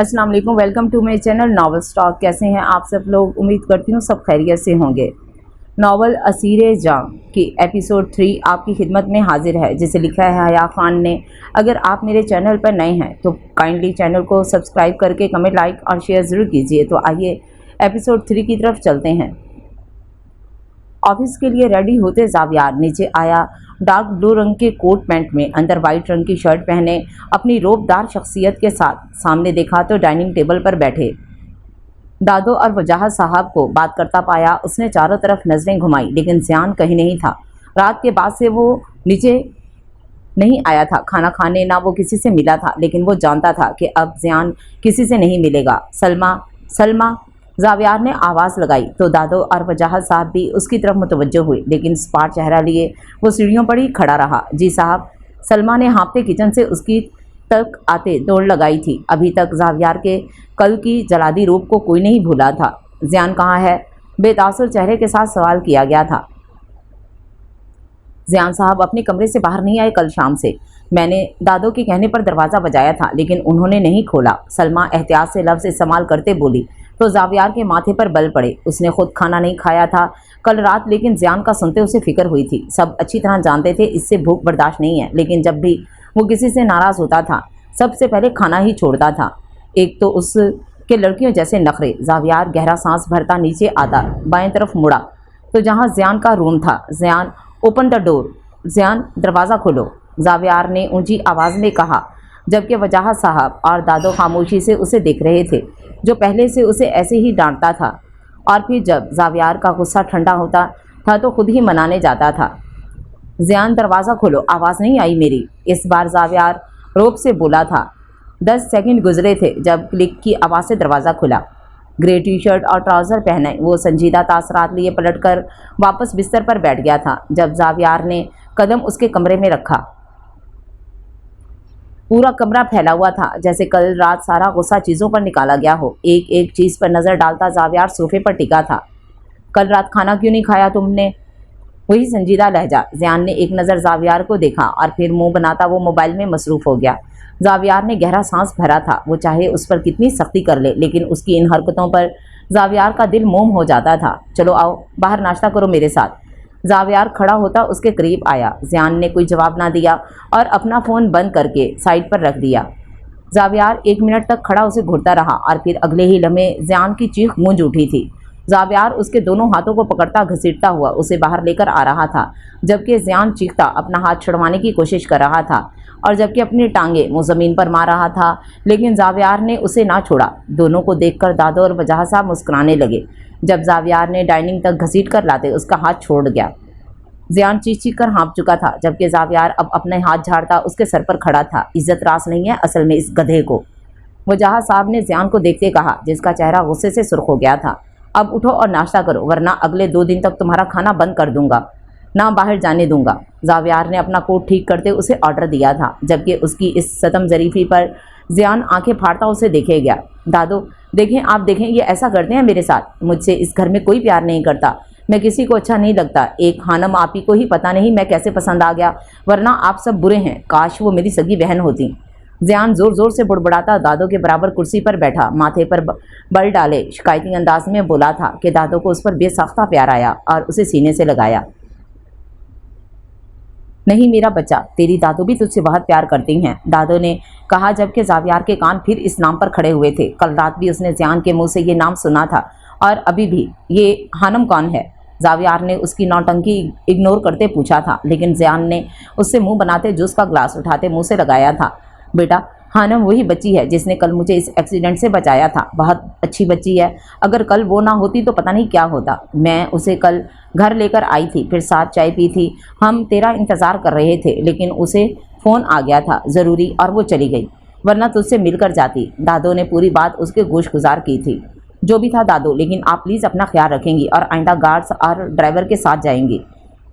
अस्सलाम वालेकुम, welcome to my channel novel stock. कैसे हैं आप सब लोग? उम्मीद करती हूँ सब खैरियत से होंगे। नॉवल असीरे जां की एपिसोड 3 आपकी खिदमत में हाजिर है, जिसे लिखा है हया खान ने। अगर आप मेरे चैनल पर नए हैं तो काइंडली चैनल को सब्सक्राइब करके कमेंट, लाइक और शेयर ज़रूर कीजिए। तो आइए एपिसोड 3 की तरफ चलते हैं। ऑफिस के लिए रेडी होते ज़ावियार नीचे आया। डार्क ब्लू रंग के कोट पैंट में, अंदर वाइट रंग की शर्ट पहने, अपनी रोबदार शख्सियत के साथ सामने देखा तो डाइनिंग टेबल पर बैठे दादो और वजाहत साहब को बात करता पाया। उसने चारों तरफ नज़रें घुमाई, लेकिन ज़ियान कहीं नहीं था। रात के बाद से वो नीचे नहीं आया था खाना खाने, ना वो किसी से मिला था, लेकिन वो जानता था कि अब ज़ियान किसी से नहीं मिलेगा। सलमा, सलमा, ज़ावियार ने आवाज़ लगाई तो दादो और वजाहत साहब भी उसकी तरफ मुतवज्जो हुए, लेकिन स्पाट चेहरा लिए वो सीढ़ियों पर ही खड़ा रहा। जी साहब, सलमा ने हाँफते किचन से उसकी तक आते दौड़ लगाई थी। अभी तक ज़ावियार के कल की जलादी रूप को कोई नहीं भूला था। ज़ियान कहाँ है? बेतासुर चेहरे के साथ सवाल किया गया था। ज़ियान साहब अपने कमरे से बाहर नहीं आए कल शाम से। मैंने दादो के कहने पर दरवाज़ा बजाया था, लेकिन उन्होंने नहीं खोला। सलमा एहतियात से लफ्ज़ इस्तेमाल करते बोली तो ज़ावियार के माथे पर बल पड़े। उसने खुद खाना नहीं खाया था कल रात, लेकिन ज़ियान का सुनते उसे फिक्र हुई थी। सब अच्छी तरह जानते थे इससे भूख बर्दाश्त नहीं है, लेकिन जब भी वो किसी से नाराज़ होता था सबसे पहले खाना ही छोड़ता था। एक तो उसके लड़कियों जैसे नखरे। ज़ावियार गहरा सांस भरता नीचे आता, बाएं तरफ मुड़ा तो जहाँ ज़ियान का रूम था। ज़ियान, ओपन द डोर। ज़ियान, दरवाज़ा खोलो, ज़ावियार ने ऊंची आवाज़ में कहा, जबकि वजाहत साहब और दादो खामोशी से उसे देख रहे थे, जो पहले से उसे ऐसे ही डांटता था। और फिर जब ज़ावियार का गुस्सा ठंडा होता था तो खुद ही मनाने जाता था। ज़ियान, दरवाज़ा खोलो, आवाज़ नहीं आई मेरी। इस बार ज़ावियार रोब से बोला था। 10 सेकंड गुजरे थे जब क्लिक की आवाज़ से दरवाज़ा खुला। ग्रे टी शर्ट और ट्राउज़र पहने वो संजीदा तासरात लिए पलटकर वापस बिस्तर पर बैठ गया था। जब ज़ावियार ने कदम उसके कमरे में रखा, पूरा कमरा फैला हुआ था, जैसे कल रात सारा गुस्सा चीज़ों पर निकाला गया हो। एक एक चीज़ पर नज़र डालता ज़ावियार सोफे पर टिका था। कल रात खाना क्यों नहीं खाया तुमने? वही संजीदा लहजा। ज़ियान ने एक नज़र ज़ावियार को देखा और फिर मुंह बनाता वो मोबाइल में मसरूफ़ हो गया। ज़ावियार ने गहरा सांस भरा था। वो चाहे उस पर कितनी सख्ती कर ले, लेकिन उसकी इन हरकतों पर ज़ावियार का दिल मोम हो जाता था। चलो आओ, बाहर नाश्ता करो मेरे साथ। ज़ावियार खड़ा होता उसके करीब आया। ज़ियान ने कोई जवाब ना दिया और अपना फ़ोन बंद करके साइड पर रख दिया। ज़ावियार 1 मिनट तक खड़ा उसे घूरता रहा और फिर अगले ही लम्हे ज़ियान की चीख गूंज उठी थी। ज़ावियार उसके दोनों हाथों को पकड़ता घसीटता हुआ उसे बाहर लेकर आ रहा था, जबकि ज़ियान चीखता अपना हाथ छुड़वाने की कोशिश कर रहा था और जबकि अपनी टांगें वो ज़मीन पर मार रहा था, लेकिन ज़ावियार ने उसे ना छोड़ा। दोनों को देखकर दादो और वजाहत साहब मुस्कुराने लगे। जब ज़ावियार ने डाइनिंग तक घसीट कर लाते उसका हाथ छोड़ गया। ज़ियान चीख चीख कर हाँफ चुका था, जबकि ज़ावियार अब अपने हाथ झाड़ता उसके सर पर खड़ा था। इज्जत रास नहीं है असल में इस गधे को, वजाहत साहब ने ज़ियान को देखते कहा, जिसका चेहरा गुस्से से सुर्ख हो गया था। अब उठो और नाश्ता करो, वरना अगले 2 दिन तक तुम्हारा खाना बंद कर दूंगा, ना बाहर जाने दूंगा। ज़ावियार ने अपना कोट ठीक करते उसे ऑर्डर दिया था, जबकि उसकी इस सतम ज़रीफ़ी पर ज़ियान आंखें फाड़ता उसे देखे गया। दादो, देखें, आप देखें, ये ऐसा करते हैं मेरे साथ। मुझसे इस घर में कोई प्यार नहीं करता, मैं किसी को अच्छा नहीं लगता। एक खानम आप ही को ही पता नहीं मैं कैसे पसंद आ गया, वरना आप सब बुरे हैं। काश वो मेरी सगी बहन होती। ज़ियान ज़ोर ज़ोर से बुड़बुड़ाता दादो के बराबर कुर्सी पर बैठा, माथे पर बल डाले शिकायती अंदाज में बोला था कि दादो को उस पर बेसाख्ता प्यार आया और उसे सीने से लगाया। नहीं मेरा बच्चा, तेरी दादो भी तुझसे बहुत प्यार करती हैं, दादो ने कहा, जबकि ज़ावियार के कान फिर इस नाम पर खड़े हुए थे। कल रात भी उसने ज़ियान के मुंह से ये नाम सुना था और अभी भी। ये हानम कौन है? ज़ावियार ने उसकी नौटंकी इग्नोर करते पूछा था, लेकिन ज़ियान ने उससे मुंह बनाते जूस का ग्लास उठाते मुंह से लगाया था। बेटा, हानम वही बच्ची है जिसने कल मुझे इस एक्सीडेंट से बचाया था। बहुत अच्छी बच्ची है, अगर कल वो ना होती तो पता नहीं क्या होता। मैं उसे कल घर लेकर आई थी, फिर साथ चाय पी थी, हम तेरा इंतज़ार कर रहे थे, लेकिन उसे फ़ोन आ गया था ज़रूरी और वो चली गई, वरना तुझसे मिलकर जाती। दादो ने पूरी बात उसके गोश-गुज़ार की थी। जो भी था दादो, लेकिन आप प्लीज़ अपना ख्याल रखेंगी और आइंदा गार्ड्स और ड्राइवर के साथ जाएंगी।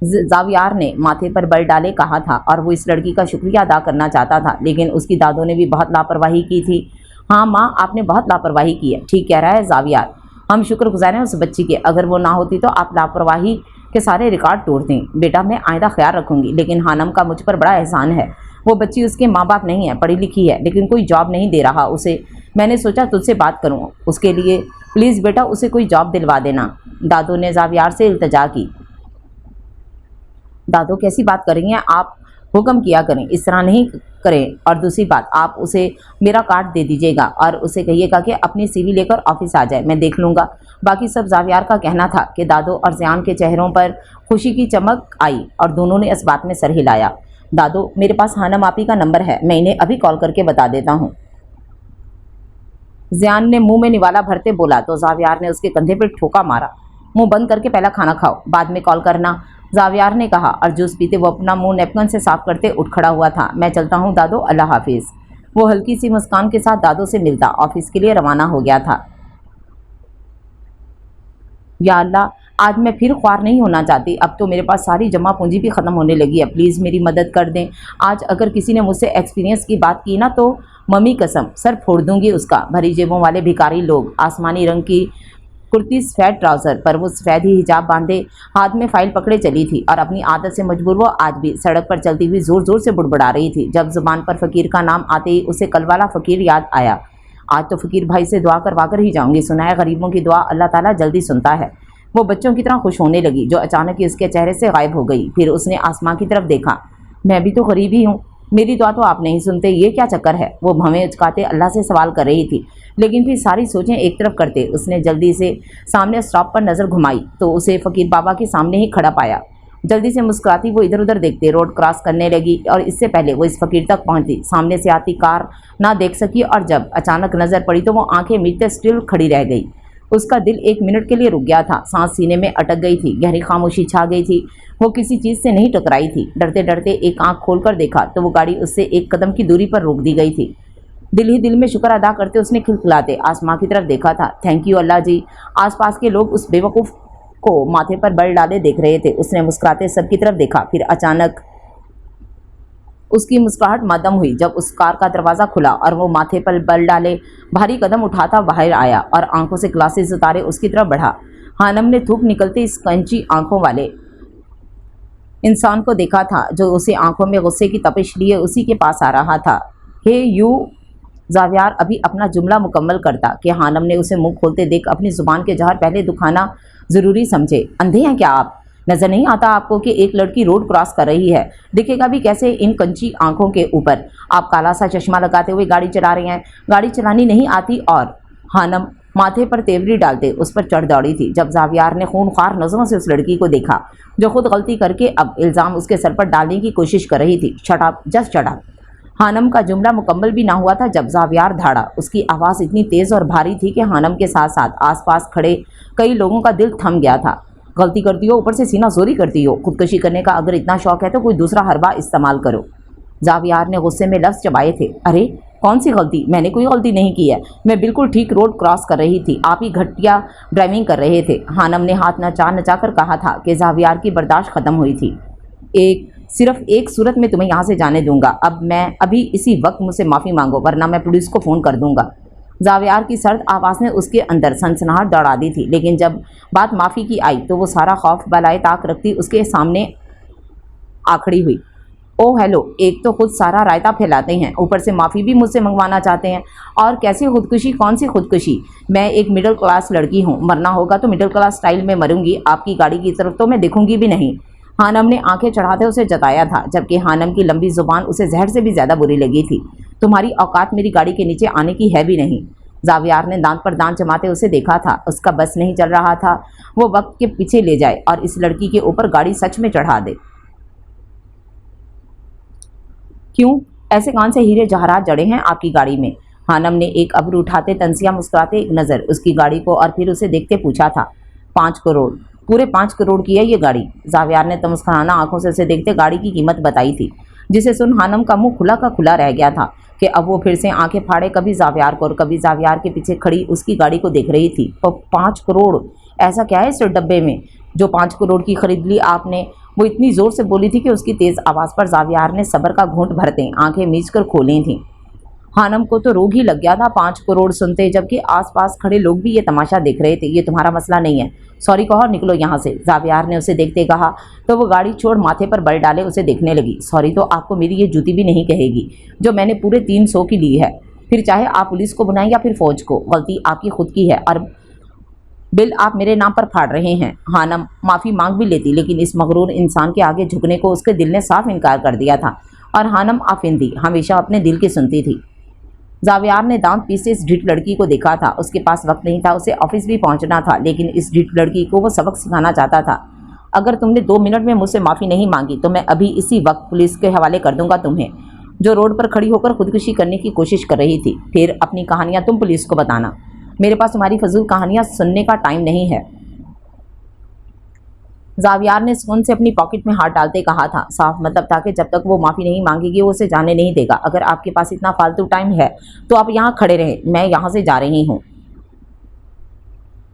ज़ावियार ने माथे पर बल डाले कहा था और वो इस लड़की का शुक्रिया अदा करना चाहता था, लेकिन उसकी दादो ने भी बहुत लापरवाही की थी। हाँ माँ, आपने बहुत लापरवाही की है। ठीक कह रहा है ज़ावियार, हम शुक्रगुज़ार हैं उस बच्ची के। अगर वो ना होती तो आप लापरवाही कि सारे रिकॉर्ड तोड़ दें। बेटा मैं आइंदा ख्याल रखूंगी, लेकिन हानम का मुझ पर बड़ा एहसान है। वो बच्ची उसके माँ बाप नहीं है, पढ़ी लिखी है, लेकिन कोई जॉब नहीं दे रहा उसे। मैंने सोचा तुझसे बात करूँ उसके लिए, प्लीज़ बेटा उसे कोई जॉब दिलवा देना। दादू ने जावियार से इल्तजा की। दादू कैसी बात करेंगे आप, हुक्म किया करें, इस तरह नहीं करें। और दूसरी बात, आप उसे मेरा कार्ड दे दीजिएगा और उसे कहिएगा कि अपनी सीवी लेकर ऑफिस आ जाए, मैं देख लूँगा। बाकी सब जावियार का कहना था कि दादू और ज़ियान के चेहरों पर खुशी की चमक आई और दोनों ने इस बात में सर हिलाया। दादू मेरे पास हानम आपी का नंबर है, मैं इन्हें अभी कॉल करके बता देता हूँ। ज़ियान ने मुंह में निवाला भरते बोला तो जावियार ने उसके कंधे पर ठोका मारा। मुंह बंद करके पहला खाना खाओ, बाद में कॉल करना, जावियार ने कहा और जूस पीते वो अपना मुंह नैपकिन से साफ करते उठ खड़ा हुआ था। मैं चलता हूँ दादो, अल्लाह हाफिज़। वो हल्की सी मुस्कान के साथ दादो से मिलता ऑफिस के लिए रवाना हो गया था। या अल्लाह, आज मैं फिर ख्वार नहीं होना चाहती। अब तो मेरे पास सारी जमा पूंजी भी ख़त्म होने लगी है, प्लीज़ मेरी मदद कर दें। आज अगर किसी ने मुझसे एक्सपीरियंस की बात की ना तो मम्मी कसम सर फोड़ दूंगी उसका। भरी जेबों वाले भिखारी लोग आसमानी रंग की कुर्ती, सफ़ेद ट्राउज़र पर वो सफ़ेद ही हिजाब बांधे हाथ में फ़ाइल पकड़े चली थी और अपनी आदत से मजबूर वो आज भी सड़क पर चलती हुई ज़ोर ज़ोर से बुड़बुड़ा रही थी। जब ज़ुबान पर फ़कीर का नाम आते ही उसे कल वाला फ़कीर याद आया। आज तो फ़कीर भाई से दुआ करवा कर ही जाऊँगी। सुना है गरीबों की दुआ अल्लाह ताला जल्दी सुनता है। वो बच्चों की तरह खुश होने लगी जो अचानक ही उसके चेहरे से गायब हो गई। फिर उसने आसमां की तरफ देखा। मैं भी तो गरीब ही हूँ, मेरी दुआ तो आप नहीं सुनते, ये क्या चक्कर है। वो भवें उचकाते अल्लाह से सवाल कर रही थी, लेकिन फिर सारी सोचें एक तरफ करते उसने जल्दी से सामने स्टॉप पर नज़र घुमाई तो उसे फ़कीर बाबा के सामने ही खड़ा पाया। जल्दी से मुस्कुराती वो इधर उधर देखते रोड क्रॉस करने लगी और इससे पहले वो इस फ़कीर तक पहुंची सामने से आती कार ना देख सकी और जब अचानक नज़र पड़ी तो वो आंखें मीचते स्टिल खड़ी रह गई। उसका दिल एक मिनट के लिए रुक गया था, सांस सीने में अटक गई थी, गहरी खामोशी छा गई थी। वो किसी चीज़ से नहीं टकराई थी। डरते डरते एक आंख खोलकर देखा तो वो गाड़ी उससे एक कदम की दूरी पर रोक दी गई थी। दिल ही दिल में शुक्र अदा करते उसने खिलखिलाते आसमां की तरफ देखा था। थैंक यू अल्लाह जी। आसपास के लोग उस बेवकूफ़ को माथे पर बल डाले देख रहे थे। उसने मुस्कुराते सबकी तरफ देखा, फिर अचानक उसकी मुस्कुराहट मदम हुई जब उस कार का दरवाज़ा खुला और वो माथे पर बल डाले भारी कदम उठाता बाहर आया और आंखों से ग्लासेस उतारे उसकी तरफ बढ़ा। हानम ने धूप निकलते इस कंची आंखों वाले इंसान को देखा था जो उसे आंखों में गुस्से की तपिश लिए उसी के पास आ रहा था। हे यू, जावियार अभी अपना जुमला मुकम्मल करता कि हानम ने उसे मुंह खोलते देख अपनी ज़ुबान के जहर पहले दुखाना ज़रूरी समझे। अंधे हैं क्या आप? नज़र नहीं आता आपको कि एक लड़की रोड क्रॉस कर रही है? दिखेगा भी कैसे इन कंची आंखों के ऊपर? आप काला सा चश्मा लगाते हुए गाड़ी चला रहे हैं, गाड़ी चलानी नहीं आती। और हानम माथे पर तेवरी डालते उस पर चढ़ दौड़ी थी जब जावियार ने खूनख्वार नज़रों से उस लड़की को देखा जो खुद गलती करके अब इल्ज़ाम उसके सर पर डालने की कोशिश कर रही थी। Shut up, just shut up. हानम का जुमला मुकम्मल भी ना हुआ था जब जावियार धाड़ा। उसकी आवाज़ इतनी तेज़ और भारी थी कि हानम के साथ साथ आसपास खड़े कई लोगों का दिल थम गया था। गलती करती हो, ऊपर से सीना जोरी करती हो। खुदकशी करने का अगर इतना शौक है तो कोई दूसरा हरबा इस्तेमाल करो। जावियार ने गुस्से में लफ्ज़ चबाए थे। अरे कौन सी गलती? मैंने कोई गलती नहीं की है, मैं बिल्कुल ठीक रोड क्रॉस कर रही थी, आप ही घटिया ड्राइविंग कर रहे थे। हानम ने हाथ नचा कर कहा था कि जावियार की बर्दाश्त ख़त्म हुई थी। सिर्फ एक सूरत में तुम्हें यहाँ से जाने दूंगा। अब मैं अभी इसी वक्त मुझसे माफ़ी मांगो वरना मैं पुलिस को फ़ोन कर दूंगा। जावियार की सर्द आवाज़ ने उसके अंदर सनसनाहट दौड़ा दी थी, लेकिन जब बात माफ़ी की आई तो वो सारा खौफ बलाए ताक रखती उसके सामने आखड़ी हुई। ओह हेलो, एक तो खुद सारा रायता फैलाते हैं, ऊपर से माफ़ी भी मुझसे मंगवाना चाहते हैं। और कैसी खुदकुशी? कौन सी खुदकुशी? मैं एक मिडिल क्लास लड़की हूँ, मरना होगा तो मिडिल क्लास स्टाइल में मरूंगी, आपकी गाड़ी की तरफ तो मैं देखूंगी भी नहीं। हानम ने आंखें चढ़ाते उसे जताया था, जबकि हानम की लंबी जुबान उसे जहर से भी ज़्यादा बुरी लगी थी। तुम्हारी औकात मेरी गाड़ी के नीचे आने की है भी नहीं। जावियार ने दांत पर दांत जमाते उसे देखा था। उसका बस नहीं चल रहा था वो वक्त के पीछे ले जाए और इस लड़की के ऊपर गाड़ी सच में चढ़ा दे। क्यों? ऐसे कौन से हीरे जवाहरात जड़े हैं आपकी गाड़ी में? हानम ने एक अब्रू उठाते तंसिया मुस्कुराते एक नज़र उसकी गाड़ी को और फिर उसे देखते पूछा था। 5 करोड़, पूरे 5 करोड़ की है ये गाड़ी। जावियार ने तमस्खराना आंखों से उसे देखते गाड़ी की कीमत बताई थी, जिसे सुन हानम का मुंह खुला का खुला रह गया था कि अब वो फिर से आंखें फाड़े कभी जावियार को और कभी जावियार के पीछे खड़ी उसकी गाड़ी को देख रही थी। तो 5 करोड़, ऐसा क्या है इस डब्बे में जो 5 करोड़ की खरीद ली आपने? वो इतनी ज़ोर से बोली थी कि उसकी तेज़ आवाज़ पर जावियार ने सब्र का घूंट भरते आंखें मीच कर खोली थीं। हानम को तो रोग ही लग गया था 5 करोड़ सुनते, जबकि आसपास खड़े लोग भी ये तमाशा देख रहे थे। ये तुम्हारा मसला नहीं है, सॉरी कहो और निकलो यहाँ से, जावियार ने उसे देखते कहा। तो वो गाड़ी छोड़ माथे पर बल डाले उसे देखने लगी। सॉरी तो आपको मेरी ये जूती भी नहीं कहेगी जो मैंने पूरे 300 की ली है। फिर चाहे आप पुलिस को बुलाएं या फिर फौज को, गलती आपकी खुद की है और बिल आप मेरे नाम पर फाड़ रहे हैं। हानम माफ़ी मांग भी लेती, लेकिन इस मगरूर इंसान के आगे झुकने को उसके दिल ने साफ इनकार कर दिया था। और हानम आफिंदी हमेशा अपने दिल की सुनती थी। जावियार ने दांत पीसते इस ढीठ लड़की को देखा था। उसके पास वक्त नहीं था, उसे ऑफिस भी पहुंचना था, लेकिन इस ढीठ लड़की को वो सबक सिखाना चाहता था। अगर तुमने 2 मिनट में मुझसे माफ़ी नहीं मांगी तो मैं अभी इसी वक्त पुलिस के हवाले कर दूंगा तुम्हें, जो रोड पर खड़ी होकर खुदकुशी करने की कोशिश कर रही थी। फिर अपनी कहानियां तुम पुलिस को बताना, मेरे पास तुम्हारी फजूल कहानियां सुनने का टाइम नहीं है। जावियार ने फोन से अपनी पॉकेट में हाथ डालते कहा था। साफ मतलब था कि जब तक वो माफ़ी नहीं मांगेगी वो उसे जाने नहीं देगा। अगर आपके पास इतना फालतू टाइम है तो आप यहाँ खड़े रहें, मैं यहाँ से जा रही हूँ।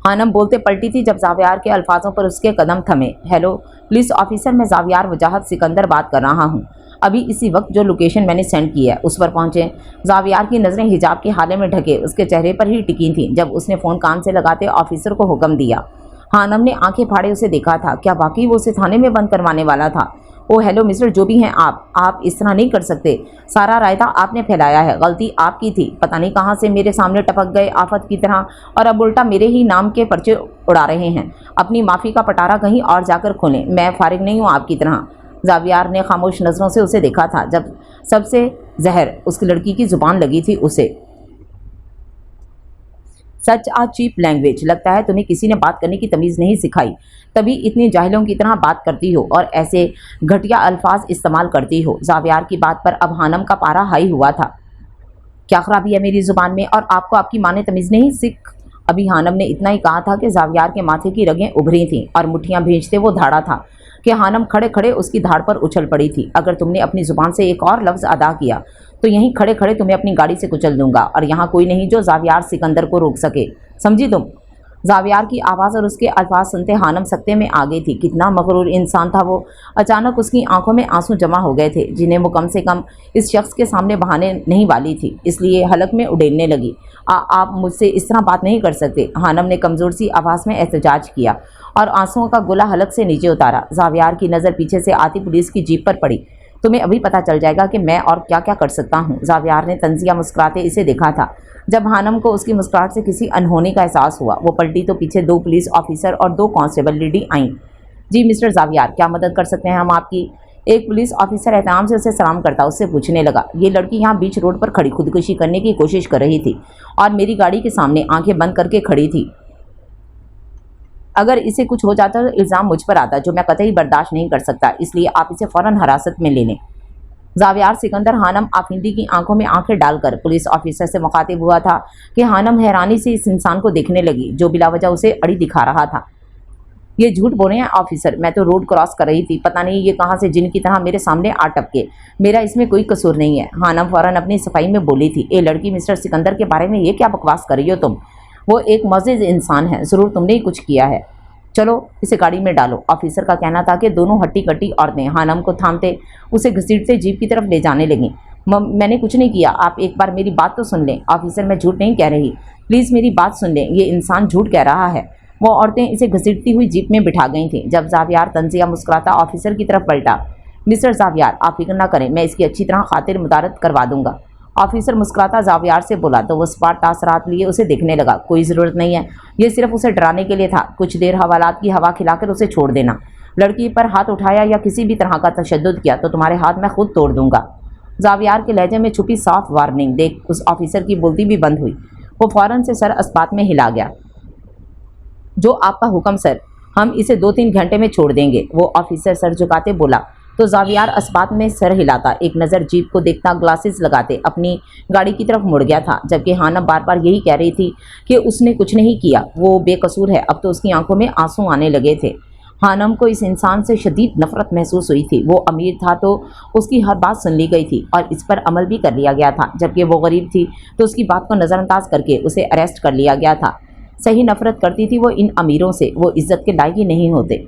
हानम बोलते पलटी थी जब जावियार के अल्फाजों पर उसके कदम थमे। हेलो पुलिस ऑफिसर, मैं जावियार वजाहत सिकंदर बात कर रहा हूँ। अभी इसी वक्त जो लोकेशन मैंने सेंड की है उस पर पहुंचे। जावियार की नज़रें हिजाब के हाले में ढके उसके चेहरे पर ही टिकी थीं जब उसने फ़ोन कान से लगाते ऑफिसर को हुक्म दिया। हानम ने आंखें फाड़े उसे देखा था। क्या वाकई वो उसे थाने में बंद करवाने वाला था? ओ हेलो मिस्टर, जो भी हैं आप इस तरह नहीं कर सकते। सारा रायता आपने फैलाया है, गलती आपकी थी। पता नहीं कहाँ से मेरे सामने टपक गए आफत की तरह, और अब उल्टा मेरे ही नाम के पर्चे उड़ा रहे हैं। अपनी माफ़ी का पटारा कहीं और जाकर खोलें, मैं फारिग नहीं हूँ आपकी तरह। जावियार ने खामोश नज़रों से उसे देखा था जब सबसे जहर उसकी लड़की की ज़ुबान लगी थी उसे। सच आ चीप लैंग्वेज, लगता है तुम्हें किसी ने बात करने की तमीज़ नहीं सिखाई, तभी इतनी जाहिलों की तरह बात करती हो और ऐसे घटिया अल्फाज इस्तेमाल करती हो। जावियार की बात पर अब हानम का पारा हाई हुआ था। क्या खराबी है मेरी ज़ुबान में, और आपको आपकी माँ ने तमीज़ नहीं सीख? अभी हानम ने इतना ही कहा था कि जावियार के माथे की रगें उभरी थीं और मुट्ठियां भींचते वो धाड़ा था कि हानम खड़े खड़े उसकी धाड़ पर उछल पड़ी थी। अगर तुमने अपनी ज़ुबान से एक और लफ्ज़ अदा किया तो यहीं खड़े खड़े तुम्हें अपनी गाड़ी से कुचल दूंगा, और यहाँ कोई नहीं जो जावियार सिकंदर को रोक सके, समझी तुम? जावियार की आवाज़ और उसके अल्फाज सुनते हानम सकते में आ गई थी। कितना मगरूर इंसान था वो। अचानक उसकी आंखों में आंसू जमा हो गए थे जिन्हें वो कम से कम इस शख्स के सामने बहाने नहीं वाली थी, इसलिए हलक में उड़ेलने लगी। आप मुझसे इस तरह बात नहीं कर सकते, हानम ने कमज़ोर सी आवाज़ में एहतजाज किया और आंसुओं का गोला हलक से नीचे उतारा। जावियार की नज़र पीछे से आती पुलिस की जीप पर पड़ी। तुम्हें अभी पता चल जाएगा कि मैं और क्या क्या कर सकता हूँ। जावियार ने तंजिया मुस्कुराते इसे देखा था। जब हानम को उसकी मुस्कुराहट से किसी अनहोनी का एहसास हुआ, वो पलटी तो पीछे 2 पुलिस ऑफिसर और 2 कांस्टेबल लेडी आईं। जी मिस्टर जावियार, क्या मदद कर सकते हैं हम आपकी? एक पुलिस ऑफिसर एहतराम से उसे सलाम करता उससे पूछने लगा। ये लड़की यहाँ बीच रोड पर खड़ी खुदकुशी करने की कोशिश कर रही थी और मेरी गाड़ी के सामने आंखें बंद करके खड़ी थी। अगर इसे कुछ हो जाता तो इल्ज़ाम मुझ पर आता, जो मैं कतई बर्दाश्त नहीं कर सकता, इसलिए आप इसे फ़ौरन हिरासत में ले लें। जावियार सिकंदर हानम आफिंदी की आंखों में आंखें डालकर पुलिस ऑफिसर से मुखातिब हुआ था कि हानम हैरानी से इस इंसान को देखने लगी जो बिला वजह उसे अड़ी दिखा रहा था। ये झूठ बोल रहे हैं ऑफिसर, मैं तो रोड क्रॉस कर रही थी, पता नहीं ये कहाँ से जिन की तरह मेरे सामने आ टपके, मेरा इसमें कोई कसूर नहीं है। हानम फौरन अपनी सफाई में बोली थी। ए लड़की, मिस्टर सिकंदर के बारे में ये क्या बकवास कर रही हो तुम? वो एक मौजूद इंसान है, ज़रूर तुमने ही कुछ किया है। चलो इसे गाड़ी में डालो। ऑफिसर का कहना था कि दोनों हट्टी कट्टी औरतें हानम को थामते उसे घसीटते जीप की तरफ ले जाने लगीं। मैंने कुछ नहीं किया, आप एक बार मेरी बात तो सुन लें। ऑफिसर, मैं झूठ नहीं कह रही, प्लीज़ मेरी बात सुन लें, ये इंसान झूठ कह रहा है। वो औरतें इसे घसीटती हुई जीप में बिठा गई थीं। जब जावियार तंजिया मुस्कुराता ऑफिसर की तरफ पलटा। मिस्टर जावियार, आप फिक्र ना करें, मैं इसकी अच्छी तरह खातिर मुदारत करवा दूंगा। ऑफिसर मुस्कुराता जावियार से बोला तो वो स्पाट तासरात लिए उसे देखने लगा। कोई ज़रूरत नहीं है, ये सिर्फ उसे डराने के लिए था। कुछ देर हवालात की हवा खिलाकर उसे छोड़ देना। लड़की पर हाथ उठाया या किसी भी तरह का तशद्दुद किया तो तुम्हारे हाथ मैं खुद तोड़ दूंगा। जावियार के लहजे में छुपी साफ वार्निंग देख उस ऑफिसर की बोलती भी बंद हुई। वो फ़ौरन से सर अस्पात में हिला गया। जो आपका हुक्म सर, हम इसे 2-3 घंटे में छोड़ देंगे, वो ऑफिसर सर झुकाते बोला। तो जावियार अस्पात में सर हिलाता, एक नज़र जीप को देखता, ग्लासेस लगाते अपनी गाड़ी की तरफ मुड़ गया था, जबकि हानम बार बार यही कह रही थी कि उसने कुछ नहीं किया, वो बेकसूर है। अब तो उसकी आंखों में आंसू आने लगे थे। हानम को इस इंसान से शदीद नफरत महसूस हुई थी। वो अमीर था तो उसकी हर बात सुन ली गई थी और इस पर अमल भी कर लिया गया था, जबकि वो गरीब थी तो उसकी बात को नज़रअंदाज करके उसे अरेस्ट कर लिया गया था। सही नफरत करती थी वो इन अमीरों से, वो इज्जत के लायक ही नहीं होते।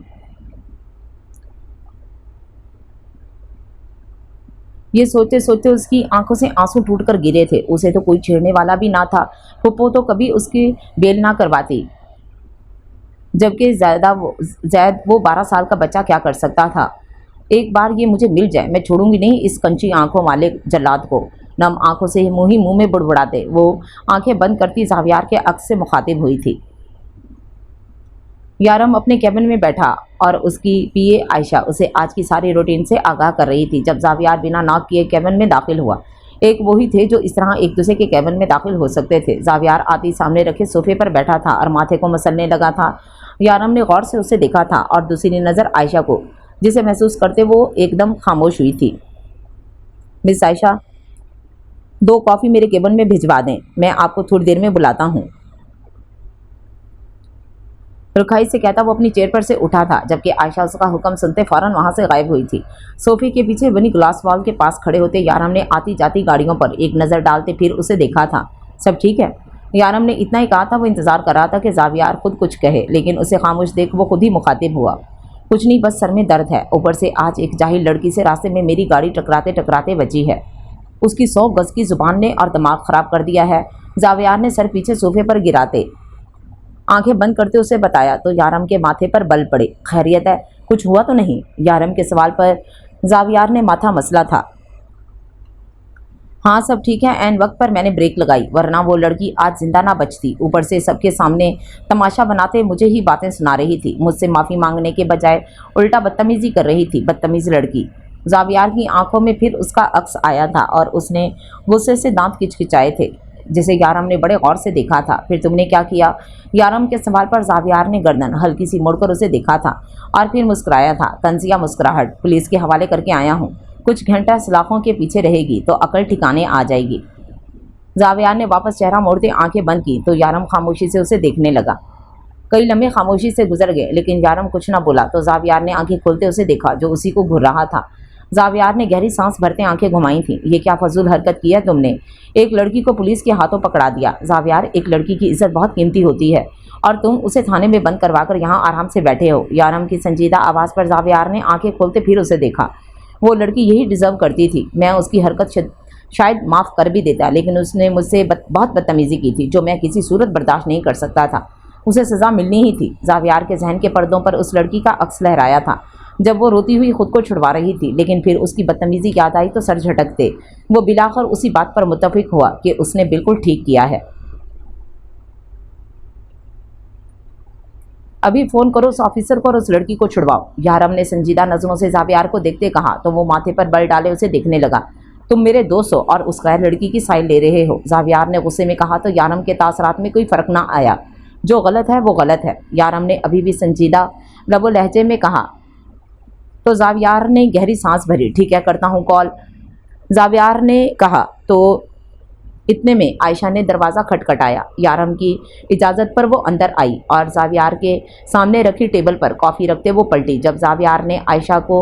ये सोचते सोचते उसकी आंखों से आंसू टूटकर गिरे थे। उसे तो कोई छेड़ने वाला भी ना था। पुप्पो तो कभी उसकी बेल ना करवाती, जबकि जैद वो 12 साल का बच्चा क्या कर सकता था। एक बार ये मुझे मिल जाए, मैं छोड़ूंगी नहीं इस कंची आंखों वाले जल्लाद को। नम आंखों से मुंह में बुड़बुड़ाते वो आंखें बंद करती जावियार के अक्स से मुखातिब हुई थी। यारम अपने कैबिन में बैठा और उसकी पीए आयशा उसे आज की सारी रूटीन से आगाह कर रही थी। जब जावियार बिना नॉक किए कैबिन में दाखिल हुआ, एक वही थे जो इस तरह एक दूसरे के कैबिन में दाखिल हो सकते थे। जावियार आती सामने रखे सोफे पर बैठा था और माथे को मसलने लगा था। यारम ने गौर से उसे देखा था और दूसरी नज़र आयशा को, जिसे महसूस करते वो एकदम खामोश हुई थी। मिस आयशा, 2 कॉफ़ी मेरे केबिन में भिजवा दें, मैं आपको थोड़ी देर में बुलाता हूँ। रुखाई से कहता वो अपनी चेयर पर से उठा था, जबकि आयशा उसका हुक्म सुनते फौरन वहां से गायब हुई थी। सोफे के पीछे बनी ग्लास वॉल के पास खड़े होते यारम ने आती जाती गाड़ियों पर एक नज़र डालते फिर उसे देखा था। सब ठीक है? यारम ने इतना ही कहा था। वो इंतजार कर रहा था कि जावियार खुद कुछ कहे, लेकिन उसे खामोश देख वो खुद ही मुखातिब हुआ। कुछ नहीं, बस सर में दर्द है, ऊपर से आज एक जाहिल लड़की से रास्ते में मेरी गाड़ी टकराते टकराते बची है। उसकी 100 गज की जुबान ने और दिमाग खराब कर दिया है। जावियार ने सर पीछे सोफे पर गिराते आंखें बंद करते उसे बताया तो यारम के माथे पर बल पड़े। खैरियत है? कुछ हुआ तो नहीं? यारम के सवाल पर जावियार ने माथा मसला था। हाँ सब ठीक है, ऐन वक्त पर मैंने ब्रेक लगाई, वरना वो लड़की आज जिंदा ना बचती। ऊपर से सबके सामने तमाशा बनाते मुझे ही बातें सुना रही थी। मुझसे माफ़ी मांगने के बजाय उल्टा बदतमीजी कर रही थी। बदतमीज लड़की। जावियार की आंखों में फिर उसका अक्स आया था और उसने गुस्से से दांत किचकिचाए थे, जिसे यारम ने बड़े गौर से देखा था। फिर तुमने क्या किया? यारम के सवाल पर जावियार ने गर्दन हल्की सी मोड़कर उसे देखा था और फिर मुस्कुराया था। तंजिया मुस्कुराहट। पुलिस के हवाले करके आया हूँ। कुछ घंटा सलाखों के पीछे रहेगी तो अकल ठिकाने आ जाएगी। जावियार ने वापस चेहरा मोड़ते आंखें बंद की तो यारम खामोशी से उसे देखने लगा। कई लम्हे खामोशी से गुजर गए, लेकिन यारम कुछ न बोला। तो जावियार ने आंखें खोलते उसे देखा जो उसी को घूर रहा था। जावियार ने गहरी सांस भरते आंखें घुमाई थीं। ये क्या फजूल हरकत की है तुमने? एक लड़की को पुलिस के हाथों पकड़ा दिया। जावियार, एक लड़की की इज्जत बहुत कीमती होती है और तुम उसे थाने में बंद करवाकर यहाँ आराम से बैठे हो। यारम की संजीदा आवाज़ पर जावियार ने आंखें खोलते फिर उसे देखा। वो लड़की यही डिजर्व करती थी। मैं उसकी हरकत शायद माफ़ कर भी देता, लेकिन उसने मुझसे बहुत बदतमीज़ी की थी जो मैं किसी सूरत बर्दाश्त नहीं कर सकता था। उसे सज़ा मिलनी ही थी। जावियार के जहन के पर्दों पर उस लड़की का अक्स लहराया था जब वो रोती हुई खुद को छुड़वा रही थी, लेकिन फिर उसकी बदतमीज़ी याद आई तो सर झटकते वो बिलाखिर उसी बात पर मुत्तफिक हुआ कि उसने बिल्कुल ठीक किया है। अभी फ़ोन करो उस ऑफिसर को और उस लड़की को छुड़वाओ। यारम ने संजीदा नज़रों से जावियार को देखते कहा तो वो माथे पर बल डाले उसे देखने लगा। तुम मेरे दोस्त हो और उस गैर लड़की की साइड ले रहे हो। जावियार ने गुस्से में कहा तो यारम के तासरात में कोई फ़र्क ना आया। जो गलत है वो गलत है। यारम ने अभी भी संजीदा लबो लहजे में कहा तो जावियार ने गहरी सांस भरी। ठीक है, करता हूँ कॉल, जावियार ने कहा। तो इतने में आयशा ने दरवाज़ा खटखटाया। यारम की इजाज़त पर वो अंदर आई और जावियार के सामने रखी टेबल पर कॉफ़ी रखते वो पलटी। जब जावियार ने आयशा को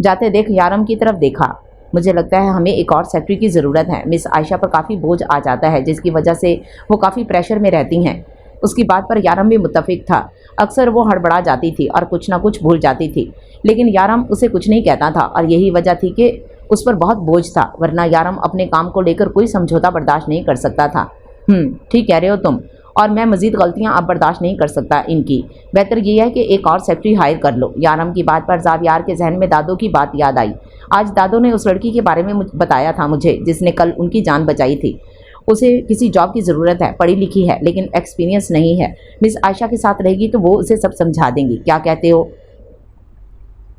जाते देख यारम की तरफ देखा। मुझे लगता है हमें एक और सेक्रेटरी की ज़रूरत है। मिस आयशा पर काफ़ी बोझ आ जाता है जिसकी वजह से वो काफ़ी प्रेशर में रहती हैं। उसकी बात पर यारम भी मुत्तफिक था। अक्सर वो हड़बड़ा जाती थी और कुछ ना कुछ भूल जाती थी, लेकिन यारम उसे कुछ नहीं कहता था और यही वजह थी कि उस पर बहुत बोझ था, वरना यारम अपने काम को लेकर कोई समझौता बर्दाश्त नहीं कर सकता था। ठीक कह रहे हो तुम, और मैं मज़ीद गलतियां अब बर्दाश्त नहीं कर सकता इनकी। बेहतर यह है कि एक और सेक्रेटरी हायर कर लो। यारम की बात पर जावियार के जहन में दादो की बात याद आई। आज दादो ने उस लड़की के बारे में बताया था मुझे जिसने कल उनकी जान बचाई थी। उसे किसी जॉब की ज़रूरत है, पढ़ी लिखी है लेकिन एक्सपीरियंस नहीं है। मिस आयशा के साथ रहेगी तो वो उसे सब समझा देंगी। क्या कहते हो?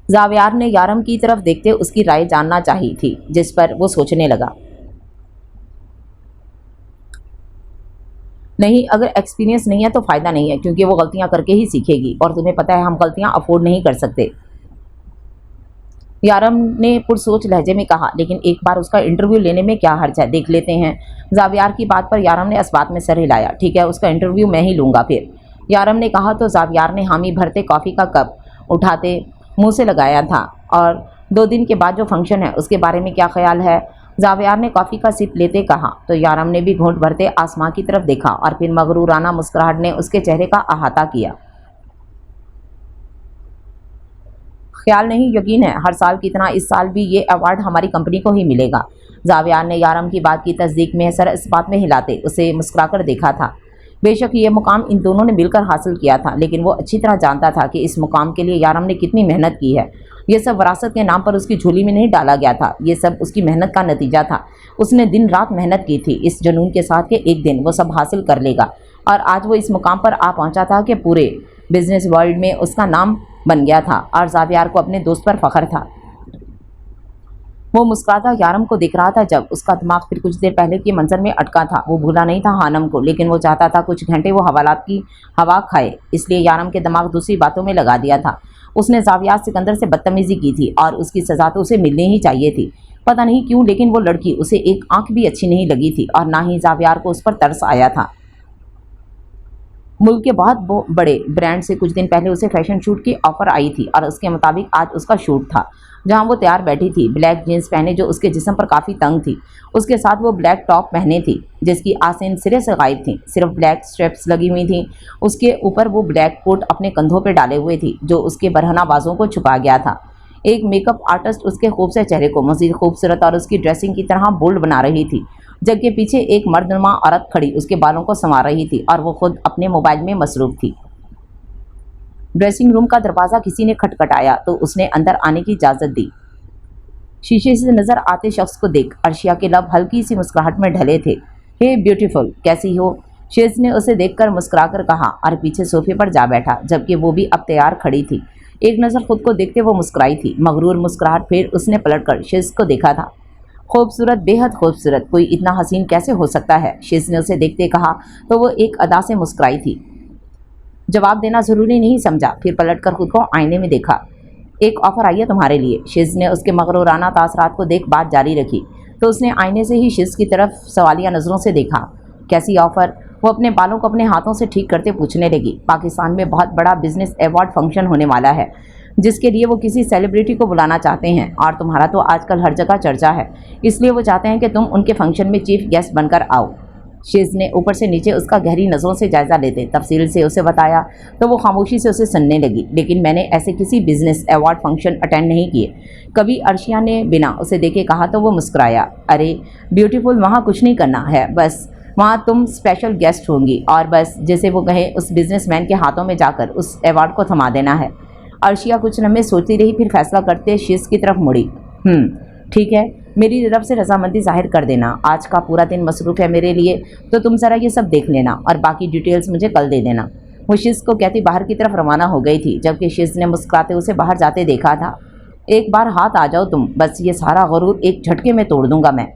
जावियार ने यारम की तरफ देखते उसकी राय जानना चाहिए थी, जिस पर वो सोचने लगा। नहीं, अगर एक्सपीरियंस नहीं है तो फ़ायदा नहीं है, क्योंकि वो गलतियां करके ही सीखेगी और तुम्हें पता है हम गलतियां अफोर्ड नहीं कर सकते। यारम ने पुरसोच लहजे में कहा, लेकिन एक बार उसका इंटरव्यू लेने में क्या हर्ज है, देख लेते हैं। जावियार की बात पर यारम ने इस्बात में सर हिलाया। ठीक है, उसका इंटरव्यू मैं ही लूँगा फिर, यारम ने कहा तो जावियार ने हामी भरते कॉफ़ी का कप उठाते मुंह से लगाया था। और 2 दिन के बाद जो फंक्शन है उसके बारे में क्या ख्याल है? जावियार ने कॉफ़ी का सिप लेते कहा तो यारम ने भी घूंट भरते आसमां की तरफ देखा और फिर मगरूराना मुस्कुराहट ने उसके चेहरे का अहाता किया। ख्याल नहीं, यकीन है। हर साल की तरह इस साल भी ये अवार्ड हमारी कंपनी को ही मिलेगा। जावियार ने यारम की बात की तस्दीक में सर इस बात में हिलाते उसे मुस्कुराकर देखा था। बेशक ये मुकाम इन दोनों ने मिलकर हासिल किया था, लेकिन वो अच्छी तरह जानता था कि इस मुकाम के लिए यारम ने कितनी मेहनत की है। ये सब विरासत के नाम पर उसकी झोली में नहीं डाला गया था, ये सब उसकी मेहनत का नतीजा था। उसने दिन रात मेहनत की थी इस जुनून के साथ कि एक दिन वो सब हासिल कर लेगा, और आज वो इस मुकाम पर आ पहुंचा था कि पूरे बिजनेस वर्ल्ड में उसका नाम बन गया था और जावियार को अपने दोस्त पर फख्र था। वो मुस्कुराता यारम को देख रहा था जब उसका दिमाग फिर कुछ देर पहले के मंजर में अटका था। वो भूला नहीं था हानम को, लेकिन वो चाहता था कुछ घंटे वो हवालात की हवा खाए, इसलिए यारम के दिमाग दूसरी बातों में लगा दिया था। उसने जावियार सिकंदर से बदतमीजी की थी और उसकी सज़ा तो उसे मिलनी ही चाहिए थी। पता नहीं क्यों, लेकिन वो लड़की उसे एक आंख भी अच्छी नहीं लगी थी और ना ही जावियार को उस पर तरस आया था। मुल्क के बहुत बड़े ब्रांड से कुछ दिन पहले उसे फैशन शूट की ऑफर आई थी और उसके मुताबिक आज उसका शूट था, जहां वो तैयार बैठी थी, ब्लैक जीन्स पहने जो उसके जिस्म पर काफ़ी तंग थी। उसके साथ वो ब्लैक टॉप पहने थी जिसकी आसीन सिरे से गायब थी, सिर्फ ब्लैक स्ट्रेप्स लगी हुई थी। उसके ऊपर वो ब्लैक कोट अपने कंधों पर डाले हुए थी जो उसके बरहना बाजों को छुपा गया था। एक मेकअप आर्टिस्ट उसके खूबसूरत चेहरे को मज़ीद खूबसूरत और उसकी ड्रेसिंग की तरह बोल्ड बना रही थी, जबकि पीछे एक मर्दनुमा औरत खड़ी उसके बालों को संवार रही थी और वो खुद अपने मोबाइल में मसरूफ थी। ड्रेसिंग रूम का दरवाज़ा किसी ने खटखटाया तो उसने अंदर आने की इजाज़त दी। शीशे से नज़र आते शख्स को देख अर्शिया के लब हल्की सी मुस्कुराहट में ढले थे। हे ब्यूटीफुल, कैसी हो? शेज ने उसे देखकर मुस्कुराकर कहा और पीछे सोफे पर जा बैठा, जबकि वो भी अब तैयार खड़ी थी। एक नज़र खुद को देखते वो मुस्कुराई थी, मगरूर मुस्कुराहट। फिर उसने पलटकर शेज को देखा था। खूबसूरत, बेहद खूबसूरत, कोई इतना हसीन कैसे हो सकता है? शेज ने उसे देखते कहा तो वो एक अदा से मुस्कुराई थी। जवाब देना ज़रूरी नहीं समझा, फिर पलटकर खुद को आईने में देखा। एक ऑफ़र आई है तुम्हारे लिए। शेज ने उसके मगरूराना तासरात को देख बात जारी रखी तो उसने आईने से ही शेज की तरफ सवालिया नज़रों से देखा। कैसी ऑफ़र? वो अपने बालों को अपने हाथों से ठीक करते पूछने लगी। पाकिस्तान में बहुत बड़ा बिजनेस अवार्ड फंक्शन होने वाला है जिसके लिए वो किसी सेलिब्रिटी को बुलाना चाहते हैं और तुम्हारा तो आजकल हर जगह चर्चा है, इसलिए वो चाहते हैं कि तुम उनके फंक्शन में चीफ गेस्ट बनकर आओ। शेज ने ऊपर से नीचे उसका गहरी नज़रों से जायज़ा लेते तफसील से उसे बताया तो वो खामोशी से उसे सुनने लगी। लेकिन मैंने ऐसे किसी बिजनेस अवार्ड फंक्शन अटेंड नहीं किए कभी, अर्शिया ने बिना उसे देखे कहा तो वो मुस्कुराया। अरे ब्यूटीफुल, वहाँ कुछ नहीं करना है, बस वहाँ तुम स्पेशल गेस्ट होंगी और बस जैसे वो कहे उस बिजनेसमैन के हाथों में जाकर उस अवार्ड को थमा देना है। अर्शिया कुछ लम्हे सोचती रही, फिर फैसला करते शेज की तरफ मुड़ी। ठीक है, मेरी तरफ से रजामंदी जाहिर कर देना। आज का पूरा दिन मसरूफ़ है मेरे लिए, तो तुम ज़रा ये सब देख लेना और बाकी डिटेल्स मुझे कल दे देना। वो शेज को कहती बाहर की तरफ रवाना हो गई थी, जबकि शेज ने मुस्कुराते उसे बाहर जाते देखा था। एक बार हाथ आ जाओ तुम, बस ये सारा गुरूर एक झटके में तोड़ दूंगा मैं।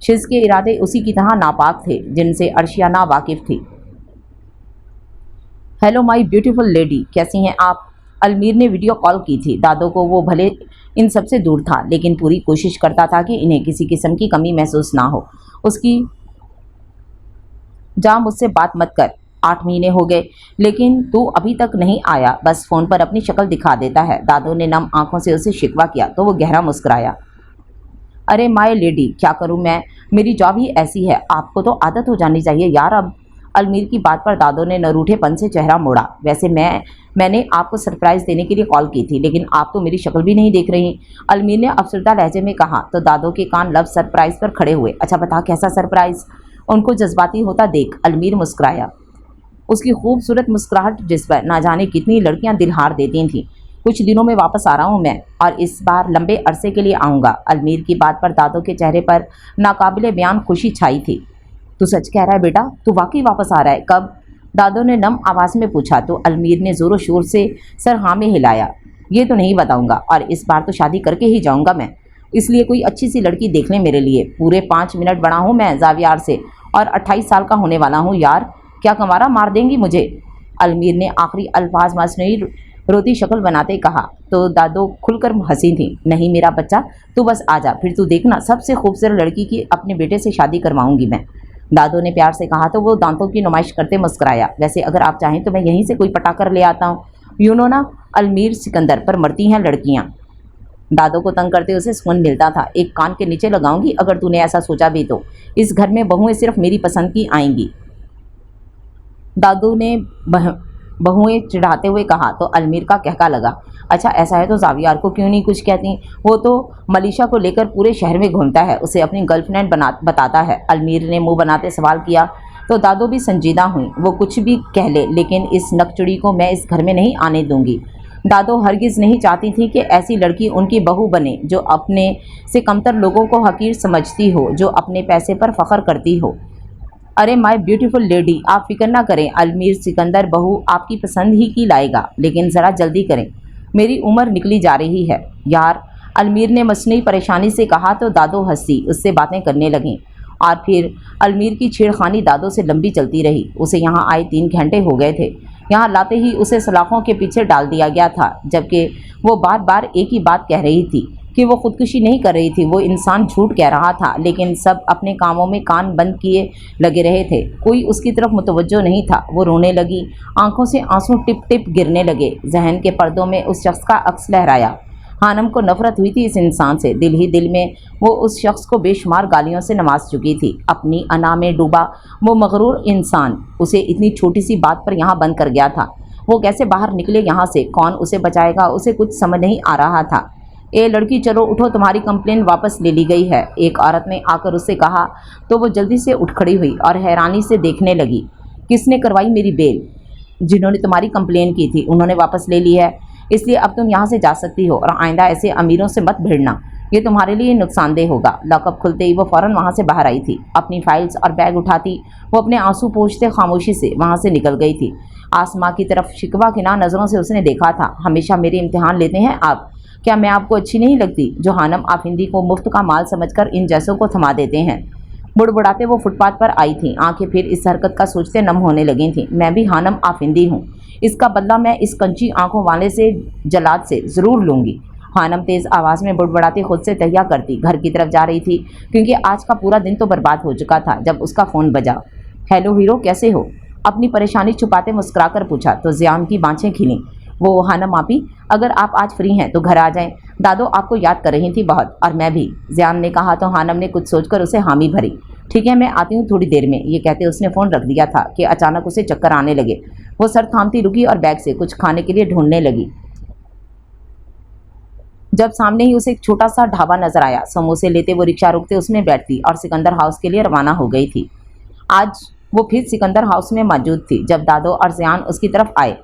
शेज के इरादे उसी की तरह नापाक थे जिनसे अर्शिया ना वाकिफ थी। हेलो माई ब्यूटीफुल लेडी, कैसी हैं आप? अलमीर ने वीडियो कॉल की थी दादो को। वो भले इन सब से दूर था लेकिन पूरी कोशिश करता था कि इन्हें किसी किस्म की कमी महसूस ना हो। उसकी जा मुझसे बात मत कर, 8 महीने हो गए लेकिन तू अभी तक नहीं आया, बस फ़ोन पर अपनी शक्ल दिखा देता है। दादो ने नम आंखों से उसे शिकवा किया तो वो गहरा मुस्कुराया। अरे माय लेडी, क्या करूं मैं, मेरी जॉब ही ऐसी है, आपको तो आदत हो जानी चाहिए यार अब। अलमीर की बात पर दादो ने नरूठेपन से चेहरा मोड़ा। वैसे मैंने आपको सरप्राइज़ देने के लिए कॉल की थी, लेकिन आप तो मेरी शक्ल भी नहीं देख रही, अलमीर ने अफसरदा लहजे में कहा तो दादो के कान लफ्ज़ सरप्राइज़ पर खड़े हुए। अच्छा बता, कैसा सरप्राइज़? उनको जज्बाती होता देख अलमीर मुस्कुराया। उसकी खूबसूरत मुस्कुराहट जिस पर ना जाने कितनी लड़कियां दिल हार देती थीं। कुछ दिनों में वापस आ रहा हूं मैं, और इस बार लंबे अरसे के लिए आऊँगा। अलमीर की बात पर दादो के चेहरे पर नाकाबिले बयान खुशी छाई थी। तू सच कह रहा है बेटा, तू वाकई वापस आ रहा है? कब? दादो ने नम आवाज़ में पूछा तो अलमीर ने ज़ोरों शोर से सर हाँ में हिलाया। ये तो नहीं बताऊंगा, और इस बार तो शादी करके ही जाऊंगा मैं, इसलिए कोई अच्छी सी लड़की देख लें मेरे लिए। पूरे 5 मिनट बड़ा हूँ मैं जावियार से और 28 साल का होने वाला हूँ यार, क्या कमारा मार देंगी मुझे? अलमीर ने आखिरी अल्फाज मसनूई रोती शक्ल बनाते कहा तो दादो खुलकर हंसी थी। नहीं मेरा बच्चा, तू बस आ जा, फिर तू देखना सबसे खूबसूरत लड़की की अपने बेटे से शादी करवाऊंगी मैं, दादो ने प्यार से कहा तो वो दांतों की नुमाइश करते मुस्कुराया। वैसे अगर आप चाहें तो मैं यहीं से कोई पटा कर ले आता हूँ, यूनो ना अलमीर सिकंदर पर मरती हैं लड़कियाँ। दादो को तंग करते उसे सुकून मिलता था। एक कान के नीचे लगाऊंगी अगर तूने ऐसा सोचा भी तो। इस घर में बहुएं सिर्फ मेरी पसंद की आएंगी। दादो ने बहुएं चिढ़ाते हुए कहा तो अलमीर का कहका लगा, अच्छा ऐसा है तो जावियार को क्यों नहीं कुछ कहती, वो तो मलीशा को लेकर पूरे शहर में घूमता है, उसे अपनी गर्लफ्रेंड बताता है। अलमीर ने मुंह बनाते सवाल किया तो दादो भी संजीदा हुई। वो कुछ भी कह ले लेकिन इस नकचुड़ी को मैं इस घर में नहीं आने दूंगी। दादो हरगिज़ नहीं चाहती थी कि ऐसी लड़की उनकी बहू बने जो अपने से कमतर लोगों को हकीर समझती हो, जो अपने पैसे पर फख्र करती हो। अरे माय ब्यूटीफुल लेडी, आप फिक्र ना करें, अलमीर सिकंदर बहू आपकी पसंद ही की लाएगा, लेकिन ज़रा जल्दी करें, मेरी उम्र निकली जा रही है। यार, अलमीर ने मसनूई परेशानी से कहा तो दादो हंसी उससे बातें करने लगीं। और फिर अलमीर की छेड़खानी दादो से लंबी चलती रही। उसे यहाँ आए 3 घंटे हो गए थे। यहाँ लाते ही उसे सलाखों के पीछे डाल दिया गया था, जबकि वो बार बार एक ही बात कह रही थी कि वो खुदकुशी नहीं कर रही थी, वो इंसान झूठ कह रहा था। लेकिन सब अपने कामों में कान बंद किए लगे रहे थे, कोई उसकी तरफ मुतवज्जो नहीं था। वो रोने लगी, आंखों से आंसू टिप टिप गिरने लगे। जहन के पर्दों में उस शख्स का अक्स लहराया। हानम को नफरत हुई थी इस इंसान से। दिल ही दिल में वो उस शख्स को बेशुमार गालियों से नवाज चुकी थी। अपनी अना में डूबा वो मगरूर इंसान उसे इतनी छोटी सी बात पर यहाँ बंद कर गया था। वो कैसे बाहर निकले यहाँ से, कौन उसे बचाएगा, उसे कुछ समझ नहीं आ रहा था। ए लड़की, चलो उठो, तुम्हारी कंप्लेन वापस ले ली गई है, एक औरत ने आकर उससे कहा तो वो जल्दी से उठ खड़ी हुई और हैरानी से देखने लगी। किसने करवाई मेरी बेल? जिन्होंने तुम्हारी कंप्लेन की थी उन्होंने वापस ले ली है, इसलिए अब तुम यहाँ से जा सकती हो और आइंदा ऐसे अमीरों से मत भिड़ना, ये तुम्हारे लिए नुकसानदेह होगा। लॉकअप खुलते ही वो फ़ौरन वहाँ से बाहर आई थी। अपनी फाइल्स और बैग उठाती वो अपने आंसू पोंछते खामोशी से वहाँ से निकल गई थी। आसमां की तरफ शिकवा किना नज़रों से उसने देखा था। हमेशा मेरे इम्तिहान लेते हैं आप? क्या मैं आपको अच्छी नहीं लगती जो हानम आफिंदी को मुफ्त का माल समझकर इन जैसों को थमा देते हैं? बुड़बुड़ाते वो फुटपाथ पर आई थी। आंखें फिर इस हरकत का सोचते नम होने लगी थीं। मैं भी हानम आफिंदी हूँ, इसका बदला मैं इस कंची आंखों वाले से जलाद से ज़रूर लूँगी। हानम तेज़ आवाज़ में बुड़बुड़ाते खुद से तहिया करती घर की तरफ जा रही थी, क्योंकि आज का पूरा दिन तो बर्बाद हो चुका था। जब उसका फ़ोन बजा। हेलो हीरो, कैसे हो? अपनी परेशानी छुपाते मुस्कुराकर पूछा तो ज़ियान की बाँछें खिलीं। वो हानम आपी, अगर आप आज फ्री हैं तो घर आ जाएं, दादो आपको याद कर रही थी बहुत, और मैं भी, ज़ियान ने कहा तो हानम ने कुछ सोचकर उसे हामी भरी। ठीक है, मैं आती हूँ थोड़ी देर में। ये कहते उसने फ़ोन रख दिया था कि अचानक उसे चक्कर आने लगे। वो सर थामती रुकी और बैग से कुछ खाने के लिए ढूंढने लगी। जब सामने ही उसे एक छोटा सा ढाबा नजर आया। समोसे लेते वो रिक्शा रोकते उसमें बैठती और सिकंदर हाउस के लिए रवाना हो गई थी। आज वो फिर सिकंदर हाउस में मौजूद थी जब दादो और ज़ियान उसकी तरफ आए,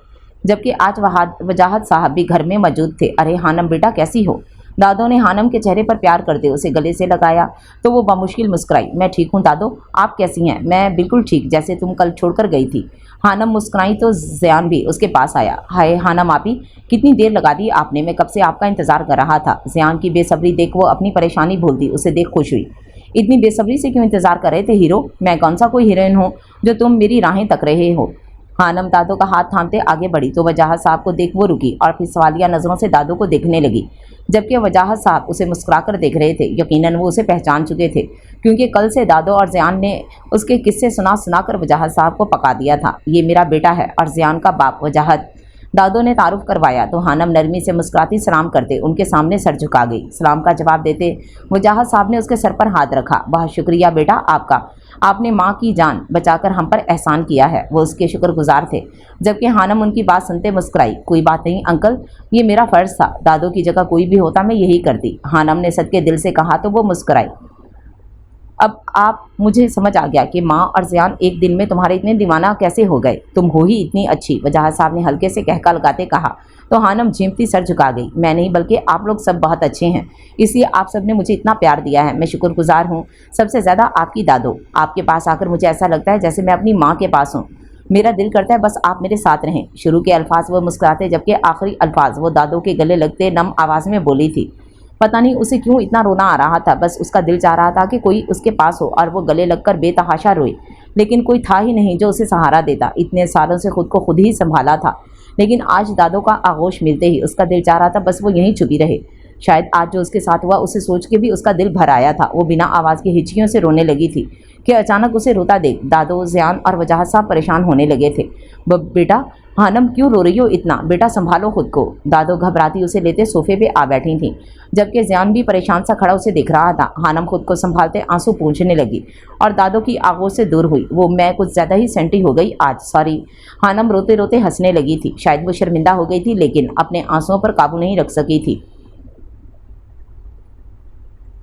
जबकि आज वजाहत साहब भी घर में मौजूद थे। अरे हानम बेटा, कैसी हो? दादो ने हानम के चेहरे पर प्यार करते उसे गले से लगाया तो वो बामुश्किल मुस्कुराई। मैं ठीक हूँ दादो, आप कैसी हैं? मैं बिल्कुल ठीक, जैसे तुम कल छोड़कर गई थी। हानम मुस्कुराई तो ज़ियान भी उसके पास आया। हाय हानम आपी, कितनी देर लगा दी आपने, मैं कब से आपका इंतज़ार कर रहा था। ज़ियान की बेसब्री देख वो अपनी परेशानी भूल दी, उसे देख खुश हुई। इतनी बेसब्री से क्यों इंतज़ार कर रहे थे हीरो? मैं कौन सा कोई हीरोइन हूँ जो तुम मेरी राहें तक रहे हो? हानम दादो का हाथ थामते आगे बढ़ी तो वजाहत साहब को देख वो रुकी और फिर सवालिया नज़रों से दादो को देखने लगी, जबकि वजाहत साहब उसे मुस्कुराकर देख रहे थे। यकीनन वो उसे पहचान चुके थे, क्योंकि कल से दादो और ज़ियान ने उसके किस्से सुनाकर वजाहत साहब को पका दिया था। ये मेरा बेटा है और ज़ियान का बाप वजाहत। दादो ने तारुफ करवाया तो हानम नरमी से मुस्कुराती सलाम करते उनके सामने सर झुका गई। सलाम का जवाब देते वजाहत साहब ने उसके सर पर हाथ रखा। बहुत शुक्रिया बेटा आपका, आपने माँ की जान बचाकर हम पर एहसान किया है। वो उसके शुक्रगुजार थे, जबकि हानम उनकी बात सुनते मुस्कुराई। कोई बात नहीं अंकल, ये मेरा फ़र्ज़ था, दादो की जगह कोई भी होता मैं यही करती। हानम ने सदके दिल से कहा तो वो मुस्कुराई। अब आप मुझे समझ आ गया कि माँ और ज़ियान एक दिन में तुम्हारे इतने दीवाना कैसे हो गए। तुम हो ही इतनी अच्छी, वजाहत साहब ने हल्के से कहका लगाते कहा तो हानम झिमती सर झुका गई। मैं नहीं बल्कि आप लोग सब बहुत अच्छे हैं, इसलिए आप सब ने मुझे इतना प्यार दिया है। मैं शुक्रगुजार हूँ, सबसे ज़्यादा आपकी दादो। आपके पास आकर मुझे ऐसा लगता है जैसे मैं अपनी माँ के पास हूँ। मेरा दिल करता है बस आप मेरे साथ रहें। शुरू के अल्फाज वो मुस्कुराते, जबकि आखिरी अल्फाज वो दादो के गले लगते नम आवाज़ में बोली थी। पता नहीं उसे क्यों इतना रोना आ रहा था, बस उसका दिल चाह रहा था कि कोई उसके पास हो और वो गले लगकर बेतहाशा रोए, लेकिन कोई था ही नहीं जो उसे सहारा देता। इतने सालों से खुद को खुद ही संभाला था, लेकिन आज दादो का आगोश मिलते ही उसका दिल चाह रहा था बस वो यहीं छुपी रहे। शायद आज जो उसके साथ हुआ उसे सोच के भी उसका दिल भर आया था। वो बिना आवाज़ की हिचकियों से रोने लगी थी कि अचानक उसे रोता देख दादो, ज़ियान और वजाहत साहब परेशान होने लगे थे। बेटा हानम क्यों रो रही हो इतना, बेटा संभालो खुद को। दादो घबराती उसे लेते सोफे पे आ बैठी थी, जबकि जियान भी परेशान सा खड़ा उसे दिख रहा था। हानम खुद को संभालते आंसू पूंछने लगी और दादो की आंखों से दूर हुई। वो मैं कुछ ज़्यादा ही सेंटी हो गई आज, सॉरी। हानम रोते रोते हंसने लगी थी। शायद वो शर्मिंदा हो गई थी, लेकिन अपने आंसुओं पर काबू नहीं रख सकी थी।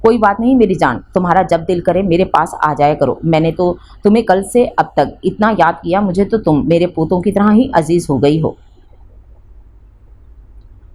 कोई बात नहीं मेरी जान, तुम्हारा जब दिल करे मेरे पास आ जाया करो। मैंने तो तुम्हें कल से अब तक इतना याद किया, मुझे तो तुम मेरे पोतों की तरह ही अजीज हो गई हो।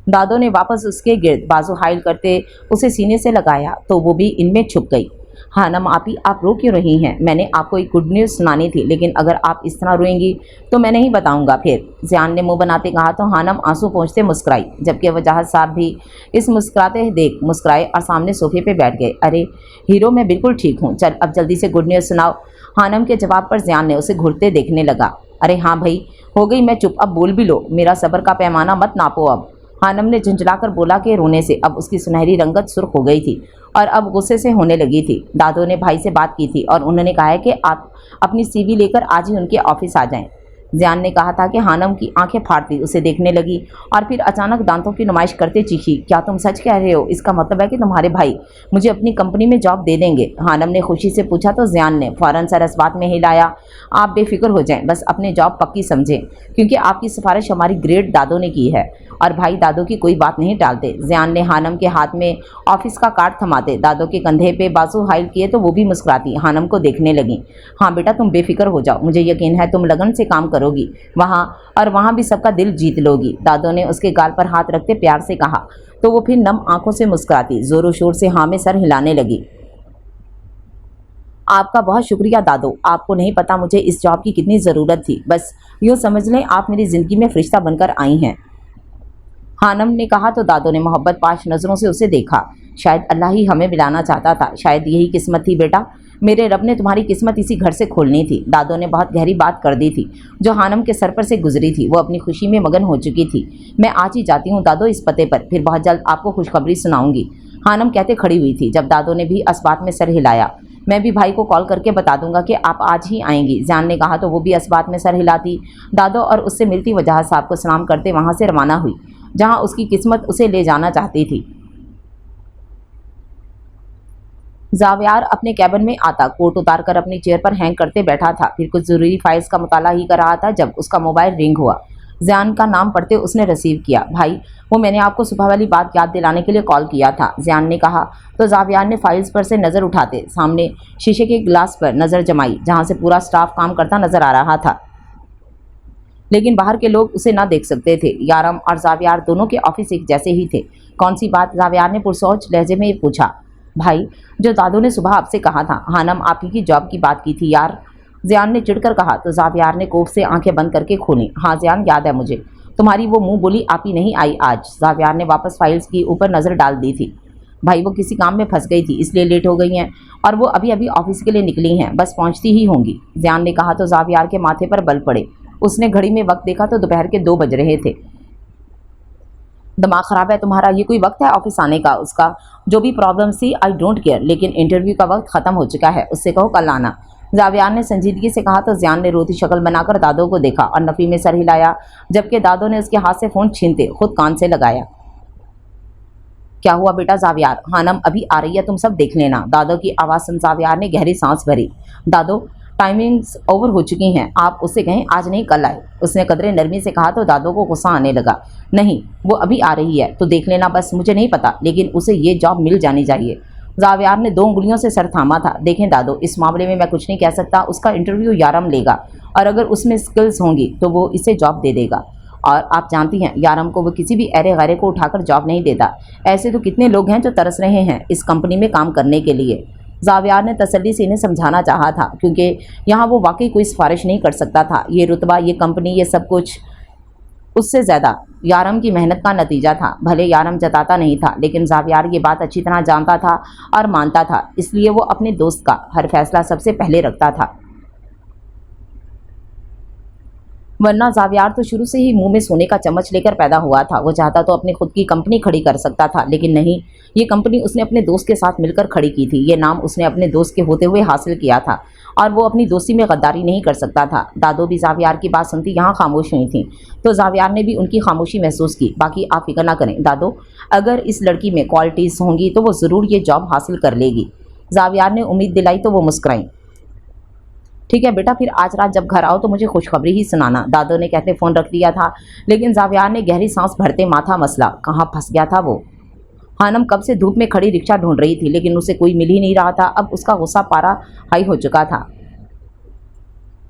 दादो ने वापस उसके गिर्द बाजू हाइल करते उसे सीने से लगाया तो वो भी इनमें छुप गई। हानम आपी, आप रो क्यों रही हैं? मैंने आपको एक गुड न्यूज़ सुनानी थी, लेकिन अगर आप इस तरह रोएंगी तो मैं नहीं बताऊंगा फिर। जियान ने मुंह बनाते कहा तो हानम आंसू पोंछते मुस्कुराई, जबकि वजाहत साहब भी इस मुस्कुराते देख मुस्कुराए और सामने सोफे पे बैठ गए। अरे हीरो, मैं बिल्कुल ठीक हूँ, चल अब जल्दी से गुड न्यूज़ सुनाओ। हानम के जवाब पर जियान ने उसे घूरते देखने लगा। अरे हाँ भाई, हो गई मैं चुप, अब बोल भी लो, मेरा सब्र का पैमाना मत नापो अब। हानम ने झुंझलाकर बोला कि रोने से अब उसकी सुनहरी रंगत सुर्ख हो गई थी और अब गुस्से से होने लगी थी। दादो ने भाई से बात की थी और उन्होंने कहा है कि आप अपनी सीवी लेकर आज ही उनके ऑफिस आ जाएं। जियान ने कहा था कि हानम की आंखें फाड़ती उसे देखने लगी और फिर अचानक दांतों की नुमाइश करते चीखी, क्या तुम सच कह रहे हो? इसका मतलब है कि तुम्हारे भाई मुझे अपनी कंपनी में जॉब दे देंगे? हानम ने खुशी से पूछा तो जियान ने फौरन सर इस बात में हिलाया। आप बेफिक्र हो जाएं, बस अपने जॉब पक्की समझें, क्योंकि आपकी सिफारिश हमारी ग्रेट दादो ने की है और भाई दादो की कोई बात नहीं टालते। जियान ने हानम के हाथ में ऑफिस का कार्ड थमाते दादो के कंधे पे बाजू हाइल किए तो वो भी मुस्कुराती हानम को देखने लगी। हाँ बेटा, तुम बेफिक्र हो जाओ, मुझे यकीन है तुम लगन से काम करोगी वहाँ, और वहाँ भी सबका दिल जीत लोगी। दादो ने उसके गाल पर हाथ रखते प्यार से कहा तो वो फिर नम आंखों से मुस्कुराती जोरों शोर से हाँ में सर हिलाने लगी। आपका बहुत शुक्रिया दादो, आपको नहीं पता मुझे इस जॉब की कितनी ज़रूरत थी। बस यूँ समझ लें आप मेरी ज़िंदगी में फरिश्ता बनकर आई हैं। हानम ने कहा तो दादो ने मोहब्बत पाश नज़रों से उसे देखा। शायद अल्लाह ही हमें मिलाना चाहता था, शायद यही किस्मत थी बेटा, मेरे रब ने तुम्हारी किस्मत इसी घर से खोलनी थी। दादो ने बहुत गहरी बात कर दी थी जो हानम के सर पर से गुजरी थी। वो अपनी खुशी में मगन हो चुकी थी। मैं आज ही जाती हूँ दादो इस पते पर, फिर बहुत जल्द आपको खुशखबरी सुनाऊंगी। हानम कहते खड़ी हुई थी जब दादो ने भी इस बात में सर हिलाया। मैं भी भाई को कॉल करके बता दूंगा कि आप आज ही आएंगी, जान ने कहा तो वो भी इस बात में सर हिलाती दादो और उससे मिलती वजाहत साहब को सलाम करते वहाँ से रवाना हुई जहाँ उसकी किस्मत उसे ले जाना चाहती थी। जावियार अपने कैबिन में आता कोट उतारकर अपनी चेयर पर हैंग करते बैठा था, फिर कुछ ज़रूरी फाइल्स का मुताला ही कर रहा था जब उसका मोबाइल रिंग हुआ। जियान का नाम पढ़ते उसने रिसीव किया। भाई, वो मैंने आपको सुबह वाली बात याद दिलाने के लिए कॉल किया था, जियान ने कहा तो जावियार ने फाइल्स पर से नज़र उठाते सामने शीशे के गिलास पर नज़र जमाई जहाँ से पूरा स्टाफ काम करता नज़र आ रहा था, लेकिन बाहर के लोग उसे ना देख सकते थे। यारम और जावियार दोनों के ऑफिस एक जैसे ही थे। कौन सी बात? जावियार ने पुरसोच लहजे में पूछा। भाई, जो दादू ने सुबह आपसे कहा था, हानम आप ही की जॉब की बात की थी यार, जियान ने चिढ़कर कहा तो जावियार ने कोफ से आंखें बंद करके खोली। हाँ जियान, याद है मुझे, तुम्हारी वो मुंह बोली आप ही नहीं आई आज। जावियार ने वापस फाइल्स की ऊपर नज़र डाल दी थी। भाई, वो किसी काम में फंस गई थी इसलिए लेट हो गई हैं और वो अभी अभी ऑफिस के लिए निकली हैं, बस पहुंचती ही होंगी, जियान ने कहा तो जावियार के माथे पर बल पड़े। उसने घड़ी में वक्त देखा तो दोपहर के 2 बज रहे थे। दिमाग ख़राब है तुम्हारा? ये कोई वक्त है ऑफिस आने का? उसका जो भी प्रॉब्लम थी आई डोंट केयर, लेकिन इंटरव्यू का वक्त ख़त्म हो चुका है, उससे कहो कल आना। जावियार ने संजीदगी से कहा तो जियान ने रोती शक्ल बनाकर दादो को देखा और नफ़ी में सर हिलाया, जबकि दादो ने उसके हाथ से फ़ोन छीनते खुद कान से लगाया। क्या हुआ बेटा जावियार? हानम अभी आ रही है, तुम सब देख लेना। दादो की आवाज़ सुन जावियार ने गहरी सांस भरी। दादो, टाइमिंग्स ओवर हो चुकी हैं, आप उससे कहें आज नहीं कल आए, उसने कदरे नरमी से कहा तो दादो को गुस्सा आने लगा। नहीं, वो अभी आ रही है तो देख लेना, बस मुझे नहीं पता, लेकिन उसे ये जॉब मिल जानी चाहिए। जावियार ने 2 उंगलियों से सर थामा था। देखें दादो, इस मामले में मैं कुछ नहीं कह सकता, उसका इंटरव्यू यारम लेगा और अगर उसमें स्किल्स होंगी तो वो इसे जॉब दे देगा। और आप जानती हैं यारम को वो किसी भी अरे गैरे को उठाकर जॉब नहीं देता। ऐसे तो कितने लोग हैं जो तरस रहे हैं इस कंपनी में काम करने के लिए। जावियार ने तसल्ली से इन्हें समझाना चाहा था, क्योंकि यहाँ वो वाकई कोई सिफारिश नहीं कर सकता था। ये रुतबा, ये कंपनी, ये सब कुछ उससे ज़्यादा यारम की मेहनत का नतीजा था। भले यारम जताता नहीं था, लेकिन जावियार ये बात अच्छी तरह जानता था और मानता था, इसलिए वो अपने दोस्त का हर फैसला सबसे पहले रखता था। वरना जावियार तो शुरू से ही मुंह में सोने का चम्मच लेकर पैदा हुआ था। वो चाहता तो अपनी खुद की कंपनी खड़ी कर सकता था, लेकिन नहीं, ये कंपनी उसने अपने दोस्त के साथ मिलकर खड़ी की थी। ये नाम उसने अपने दोस्त के होते हुए हासिल किया था और वो अपनी दोस्ती में गद्दारी नहीं कर सकता था। दादो भी जावियार की बात सुनती यहाँ खामोश हुई थी, तो जावियार ने भी उनकी खामोशी महसूस की। बाकी आप फिक्र ना करें दादो, अगर इस लड़की में क्वालिटीज़ होंगी तो वो ज़रूर ये जॉब हासिल कर लेगी। जावियार ने उम्मीद दिलाई तो वो मुस्कुराई। ठीक है बेटा, फिर आज रात जब घर आओ तो मुझे खुशखबरी ही सुनाना, दादो ने कहते फ़ोन रख दिया था। लेकिन जावियार ने गहरी सांस भरते माथा मसला। कहाँ फंस गया था वो। हानम कब से धूप में खड़ी रिक्शा ढूंढ रही थी, लेकिन उसे कोई मिल ही नहीं रहा था। अब उसका गुस्सा पारा हाई हो चुका था।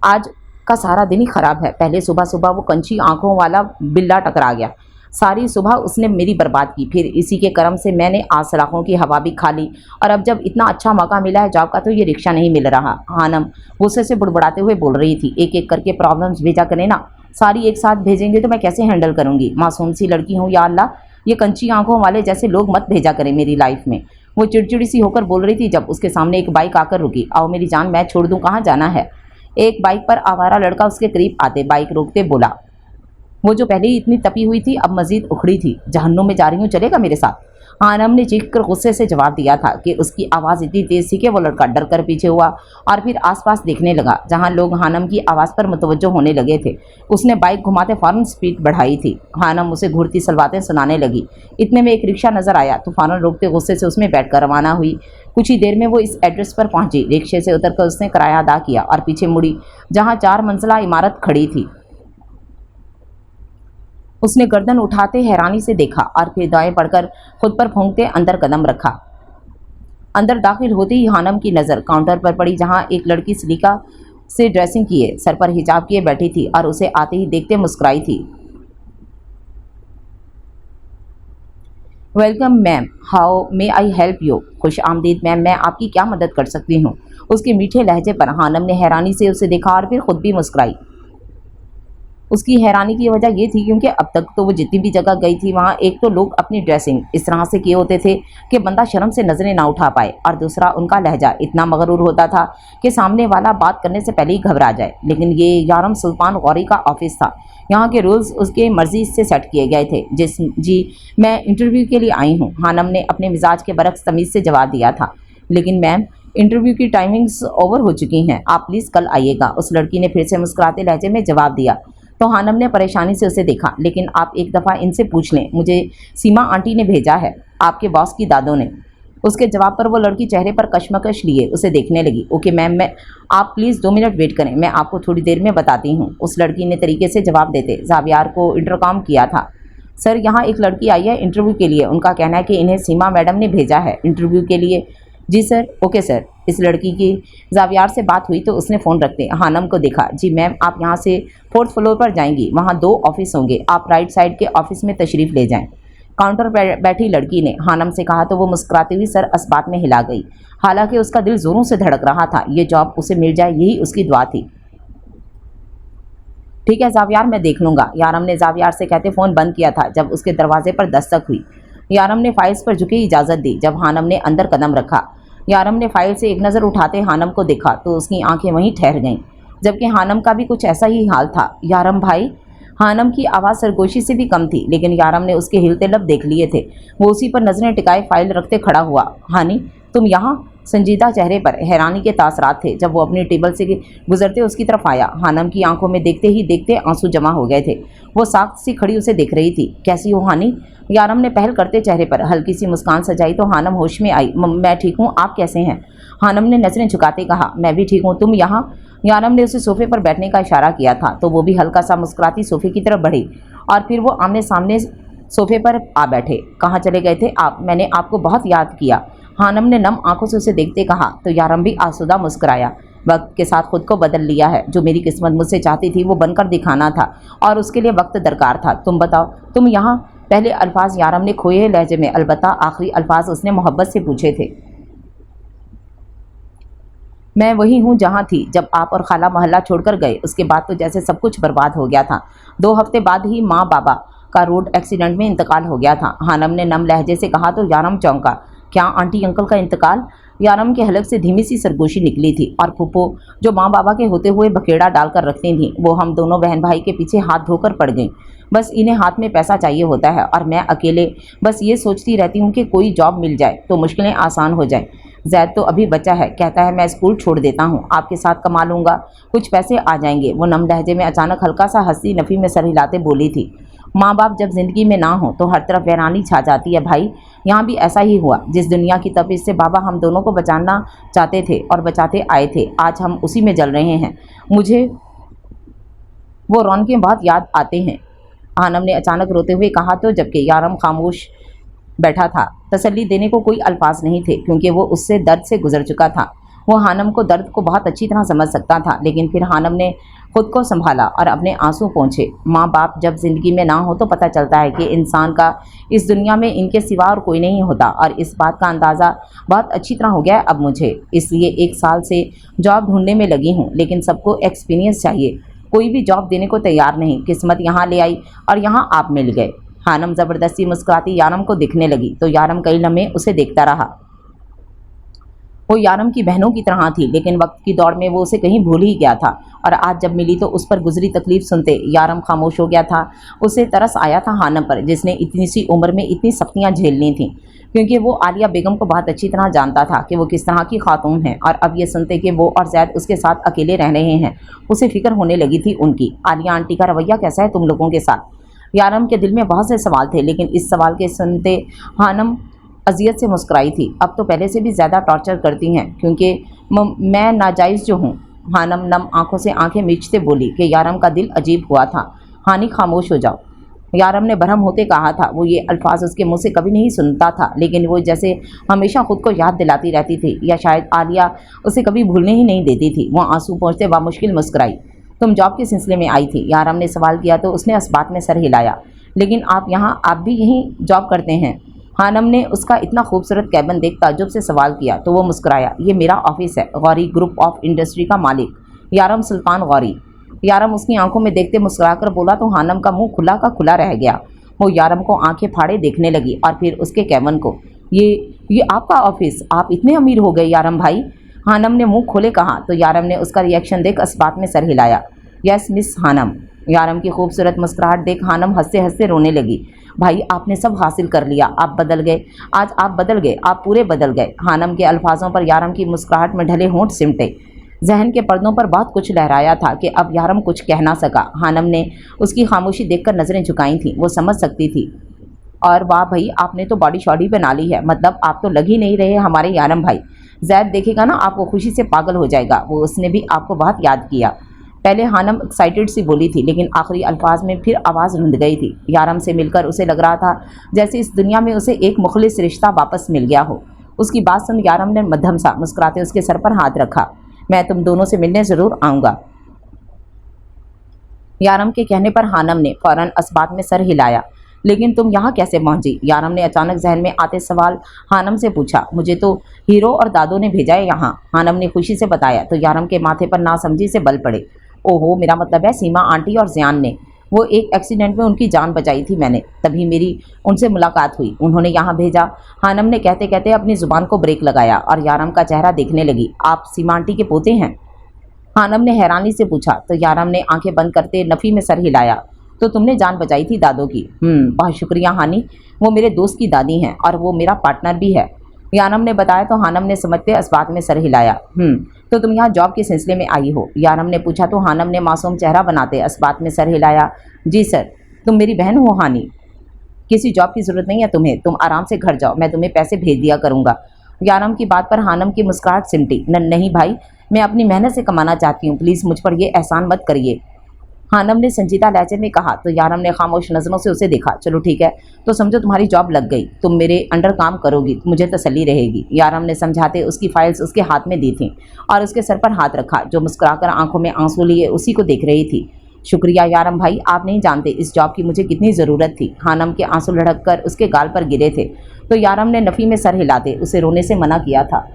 आज का सारा दिन ही खराब है। पहले सुबह सुबह वो कंची आंखों वाला बिल्ला टकरा गया। सारी सुबह उसने मेरी बर्बाद की। फिर इसी के कर्म से मैंने आज सलाखों की हवा भी खा ली, और अब जब इतना अच्छा मौका मिला है जॉब का तो ये रिक्शा नहीं मिल रहा। हानम गुस्से से बुड़बुड़ाते हुए बोल रही थी। एक एक करके प्रॉब्लम्स भेजा करें ना, सारी एक साथ भेजेंगे तो मैं कैसे हैंडल करूंगी। मासूम सी लड़की हूँ, या अल्लाह, ये कंची आंखों वाले जैसे लोग मत भेजा करें मेरी लाइफ में। वो चिड़चिड़ी सी होकर बोल रही थी जब उसके सामने एक बाइक आकर रुकी। आओ मेरी जान, मैं छोड़ दूँ, कहाँ जाना है। एक बाइक पर आवारा लड़का उसके करीब आते बाइक रोकते बोला। वो जो पहले ही इतनी तपी हुई थी अब मजीद उखड़ी थी। जहन्नुम में जा रही हूँ, चलेगा मेरे साथ। हानम ने चीख कर गुस्से से जवाब दिया था कि उसकी आवाज़ इतनी तेज थी कि वो लड़का डर कर पीछे हुआ और फिर आसपास देखने लगा जहां लोग हानम की आवाज़ पर मुतवज्जो होने लगे थे। उसने बाइक घुमाते फ़ौरन स्पीड बढ़ाई थी। हानम उसे घूरती सलवातें सुनाने लगी। इतने में एक रिक्शा नज़र आया तो फ़ौरन रोकते गुस्से से उसमें बैठकर रवाना हुई। कुछ ही देर में वो इस एड्रेस पर पहुंची। रिक्शे से उतरकर उसने किराया अदा किया और पीछे मुड़ी जहाँ 4 मंजिला इमारत खड़ी थी। उसने गर्दन उठाते हैरानी से देखा और फिर दाएं पड़कर खुद पर फूंकते अंदर कदम रखा। अंदर दाखिल होते ही हानम की नज़र काउंटर पर पड़ी जहां एक लड़की सलीका से ड्रेसिंग किए, सर पर हिजाब किए बैठी थी और उसे आते ही देखते मुस्कुराई थी। Welcome ma'am, how may I help you. खुश आमदीद मैम, मैं आपकी क्या मदद कर सकती हूँ। उसके मीठे लहजे पर हानम ने हैरानी से उसे देखा और फिर खुद भी मुस्कुराई। उसकी हैरानी की वजह ये थी क्योंकि अब तक तो वो जितनी भी जगह गई थी वहाँ एक तो लोग अपनी ड्रेसिंग इस तरह से किए होते थे कि बंदा शर्म से नजरें ना उठा पाए, और दूसरा उनका लहजा इतना मगरूर होता था कि सामने वाला बात करने से पहले ही घबरा जाए। लेकिन ये यारम सुल्तान गौरी का ऑफिस था। यहाँ के रूल्स उसके मर्जी से सेट किए गए थे। जी, मैं इंटरव्यू के लिए आई हूँ, हानम ने अपने मिजाज के बरक्स तमीज़ से जवाब दिया था। लेकिन मैम, इंटरव्यू की टाइमिंग्स ओवर हो चुकी हैं, आप प्लीज़ कल आइएगा। उस लड़की ने फिर से मुस्कुराते लहजे में जवाब दिया। तो हानम ने परेशानी से उसे देखा। लेकिन आप एक दफ़ा इनसे पूछ लें, मुझे सीमा आंटी ने भेजा है, आपके बॉस की दादो ने। उसके जवाब पर वो लड़की चेहरे पर कशमकश लिए उसे देखने लगी। ओके मैम, मैं आप प्लीज़ 2 मिनट वेट करें, मैं आपको थोड़ी देर में बताती हूँ, उस लड़की ने तरीके से जवाब देते जावियार को इंटरकॉम किया था। सर, यहाँ एक लड़की आई है इंटरव्यू के लिए, उनका कहना है कि इन्हें सीमा मैडम ने भेजा है इंटरव्यू के लिए। जी सर, ओके सर। इस लड़की की जावियार से बात हुई तो उसने फ़ोन रखते हानम को देखा। जी मैम, आप यहाँ से 4th फ्लोर पर जाएंगी, वहाँ 2 ऑफिस होंगे, आप राइट साइड के ऑफिस में तशरीफ़ ले जाएं। काउंटर पर बैठी लड़की ने हानम से कहा तो वो मुस्कुराती हुई सर अस्बात में हिला गई। हालांकि उसका दिल ज़ोरों से धड़क रहा था। ये जॉब उसे मिल जाए यही उसकी दुआ थी। ठीक है जावियार, मैं देख लूँगा, यारम ने जावियार से कहते फ़ोन बंद किया था जब उसके दरवाजे पर दस्तक हुई। यारम ने फाइल्स पर झुके इजाज़त दी। जब हानम ने अंदर कदम रखा, यारम ने फाइल से एक नज़र उठाते हानम को देखा तो उसकी आंखें वहीं ठहर गईं, जबकि हानम का भी कुछ ऐसा ही हाल था। यारम भाई। हानम की आवाज़ सरगोशी से भी कम थी, लेकिन यारम ने उसके हिलते लब देख लिए थे। वो उसी पर नज़रें टिकाए फाइल रखते खड़ा हुआ। हानी, तुम यहाँ? संजीदा चेहरे पर हैरानी के तासरात थे। जब वो अपनी टेबल से गुजरते उसकी तरफ आया, हानम की आंखों में देखते ही देखते आंसू जमा हो गए थे। वो साख्त सी खड़ी उसे देख रही थी। कैसी हो हानी? यारम ने पहल करते चेहरे पर हल्की सी मुस्कान सजाई तो हानम होश में आई। मैं ठीक हूँ, आप कैसे हैं? हानम ने नज़रें झुकाते कहा। मैं भी ठीक हूँ, तुम यहाँ? यारम ने उसे सोफे पर बैठने का इशारा किया था तो वो भी हल्का सा मुस्कुराती सोफे की तरफ बढ़ी और फिर वो आमने सामने सोफे पर आ बैठे। कहाँ चले गए थे आप? मैंने आपको बहुत याद किया, हानम ने नम आंखों से उसे देखते कहा तो यारम भी आसूदा मुस्कुराया। वक्त के साथ खुद को बदल लिया है। जो मेरी किस्मत मुझसे चाहती थी वो बनकर दिखाना था और उसके लिए वक्त दरकार था। तुम बताओ, तुम यहाँ? पहले अल्फाज यारम ने खोए लहजे में, अलबत्ता आखिरी अल्फाज उसने मोहब्बत से पूछे थे। मैं वही हूँ जहाँ थी जब आप और खाला मोहल्ला छोड़कर गए। उसके बाद तो जैसे सब कुछ बर्बाद हो गया था। 2 हफ्ते बाद ही माँ बाबा का रोड एक्सीडेंट में इंतकाल हो गया था। हानम ने नम लहजे से कहा तो यारम चौंका। क्या आंटी अंकल का इंतकाल? यारम के हलक से धीमी सी सरगोशी निकली थी और फूफो जो माँ बाबा के होते हुए बखेड़ा डालकर रखती थीं, वो हम दोनों बहन भाई के पीछे हाथ धोकर पड़ गईं। बस इन्हें हाथ में पैसा चाहिए होता है और मैं अकेले बस ये सोचती रहती हूँ कि कोई जॉब मिल जाए तो मुश्किलें आसान हो जाएं। जैद तो अभी बच्चा है, कहता है मैं स्कूल छोड़ देता हूँ, आपके साथ कमा लूँगा, कुछ पैसे आ जाएंगे। वो नम लहजे में अचानक हल्का सा हंसी नफ़ी में सर हिलाते बोली थी। माँ बाप जब ज़िंदगी में ना हो तो हर तरफ वीरानी छा जाती है भाई। यहाँ भी ऐसा ही हुआ। जिस दुनिया की तपिश से बाबा हम दोनों को बचाना चाहते थे और बचाते आए थे, आज हम उसी में जल रहे हैं। मुझे वो रौनकें बहुत याद आते हैं, आनम ने अचानक रोते हुए कहा, तो जबकि यारम खामोश बैठा था। तसल्ली देने को कोई अल्फाज नहीं थे क्योंकि वो उससे दर्द से गुजर चुका था। वो हानम को दर्द को बहुत अच्छी तरह समझ सकता था, लेकिन फिर हानम ने खुद को संभाला और अपने आंसू पोंछे। माँ बाप जब ज़िंदगी में ना हो तो पता चलता है कि इंसान का इस दुनिया में इनके सिवा और कोई नहीं होता, और इस बात का अंदाज़ा बहुत अच्छी तरह हो गया है अब मुझे। इसलिए 1 साल से जॉब ढूंढने में लगी हूँ, लेकिन सबको एक्सपीरियंस चाहिए, कोई भी जॉब देने को तैयार नहीं। किस्मत यहाँ ले आई और यहाँ आप मिल गए। हानम ज़बरदस्ती मुस्कुराती यारम को दिखने लगी तो यारम कई लम्हे उसे देखता रहा। वो यारम की बहनों की तरह थी, लेकिन वक्त की दौड़ में वो उसे कहीं भूल ही गया था, और आज जब मिली तो उस पर गुजरी तकलीफ सुनते यारम खामोश हो गया था। उसे तरस आया था हानम पर, जिसने इतनी सी उम्र में इतनी सख्तियाँ झेलनी थीं, क्योंकि वो आलिया बेगम को बहुत अच्छी तरह जानता था कि वो किस तरह की खातून है। और अब ये सुनते कि वो और जैद उसके साथ अकेले रह रहे हैं, उसे फिक्र होने लगी थी उनकी। आलिया आंटी का रवैया कैसा है तुम लोगों के साथ? यारम के दिल में बहुत से सवाल थे, लेकिन इस सवाल के सुनते हानम अजियत से मुस्कुराई थी। अब तो पहले से भी ज़्यादा टॉर्चर करती हैं, क्योंकि मैं नाजायज़ जो हूँ। हानम नम आंखों से आंखें मीचते बोली कि यारम का दिल अजीब हुआ था। हानी खामोश हो जाओ, यारम ने भरम होते कहा था। वो ये अल्फाज उसके मुंह से कभी नहीं सुनता था, लेकिन वो जैसे हमेशा खुद को याद दिलाती रहती थी, या शायद आलिया उसे कभी भूलने ही नहीं देती थी। वो आंसू पोंछते बामुश्किल मुस्कुराई। तुम जॉब के सिलसिले में आई थी? यारम ने सवाल किया तो उसने इस बात में सर हिलाया। लेकिन आप भी यहीं जॉब करते हैं? हानम ने उसका इतना खूबसूरत कैबिन देख ताज्जुब से सवाल किया तो वो मुस्कुराया। ये मेरा ऑफिस है, गौरी ग्रुप ऑफ इंडस्ट्री का मालिक यारम सुल्तान गौरी। यारम उसकी आंखों में देखते मुस्कुराकर बोला तो हानम का मुंह खुला का खुला रह गया। वो यारम को आंखें फाड़े देखने लगी और फिर उसके कैबिन को। ये आपका ऑफिस? आप इतने अमीर हो गए यारम भाई? हानम ने मुंह खोले कहा तो यारम ने उसका रिएक्शन देख इस बात में सर हिलाया। Yes miss हानम। यारम की खूबसूरत मुस्कुराहट देख हानम हंसते हंसते रोने लगी। भाई आपने सब हासिल कर लिया, आप बदल गए, आज आप बदल गए, आप पूरे बदल गए। हानम के अल्फाजों पर यारम की मुस्कुराहट में ढले होंठ सिमटे। जहन के पर्दों पर बहुत कुछ लहराया था कि अब यारम कुछ कह ना सका। हानम ने उसकी खामोशी देखकर नज़रें झुकाई थीं, वो समझ सकती थी। और वाह भाई, आपने तो बॉडी शॉडी बना ली है, मतलब आप तो लग ही नहीं रहे हमारे यारम भाई। जैद देखेगा ना आपको खुशी से पागल हो जाएगा। वो उसने भी आपको बहुत याद किया। पहले हानम एक्साइटेड सी बोली थी, लेकिन आखिरी अल्फाज में फिर आवाज़ रुंध गई थी। यारम से मिलकर उसे लग रहा था जैसे इस दुनिया में उसे एक मुखलिस रिश्ता वापस मिल गया हो। उसकी बात सुन यारम ने मध्यम सा मुस्कुराते उसके सर पर हाथ रखा। मैं तुम दोनों से मिलने ज़रूर आऊँगा। यारम के कहने पर हानम ने फ़ौरन इस बात में सर हिलाया। लेकिन तुम यहाँ कैसे पहुँची? यारम ने अचानक जहन में आते सवाल हानम से पूछा। मुझे तो हीरो और दादो ने भेजा है यहाँ, हानम ने खुशी से बताया तो यारम के माथे पर नासमझी से बल पड़े। ओहो, मेरा मतलब है सीमा आंटी और ज़ियान ने। वो एक एक्सीडेंट में उनकी जान बचाई थी मैंने, तभी मेरी उनसे मुलाकात हुई, उन्होंने यहाँ भेजा। हानम ने कहते कहते अपनी ज़ुबान को ब्रेक लगाया और यारम का चेहरा देखने लगी। आप सीमा आंटी के पोते हैं? हानम ने हैरानी से पूछा तो यारम ने आंखें बंद करते नफ़ी में सर हिलाया। तो तुमने जान बचाई थी दादो की? बहुत शुक्रिया हानी, वो मेरे दोस्त की दादी हैं और वो मेरा पार्टनर भी है, यारम ने बताया तो हानम ने समझते इस बात में सर हिलाया। तो तुम यहाँ जॉब के सिलसिले में आई हो? यारम ने पूछा तो हानम ने मासूम चेहरा बनाते इस बात में सर हिलाया। जी सर। तुम मेरी बहन हो हानी? किसी जॉब की ज़रूरत नहीं है तुम्हें, तुम आराम से घर जाओ, मैं तुम्हें पैसे भेज दिया करूँगा। यारम की बात पर हानम की मुस्कुराहट सिमटी। नहीं भाई, मैं अपनी मेहनत से कमाना चाहती हूँ, प्लीज़ मुझ पर यह एहसान मत करिए, हानम ने संजीदा लहजे में कहा तो यारम ने खामोश नज़रों से उसे देखा। चलो ठीक है, तो समझो तुम्हारी जॉब लग गई, तुम मेरे अंडर काम करोगी, मुझे तसल्ली रहेगी। यारम ने समझाते उसकी फाइल्स उसके हाथ में दी थीं और उसके सर पर हाथ रखा, जो मुस्कुराकर आंखों में आंसू लिए उसी को देख रही थी। शुक्रिया यारम भाई, आप नहीं जानते इस जॉब की मुझे कितनी ज़रूरत थी। हानम के आंसू लढ़क कर उसके गाल पर गिरे थे तो यारम ने नफ़ी में सर हिलाते उसे रोने से मना किया था।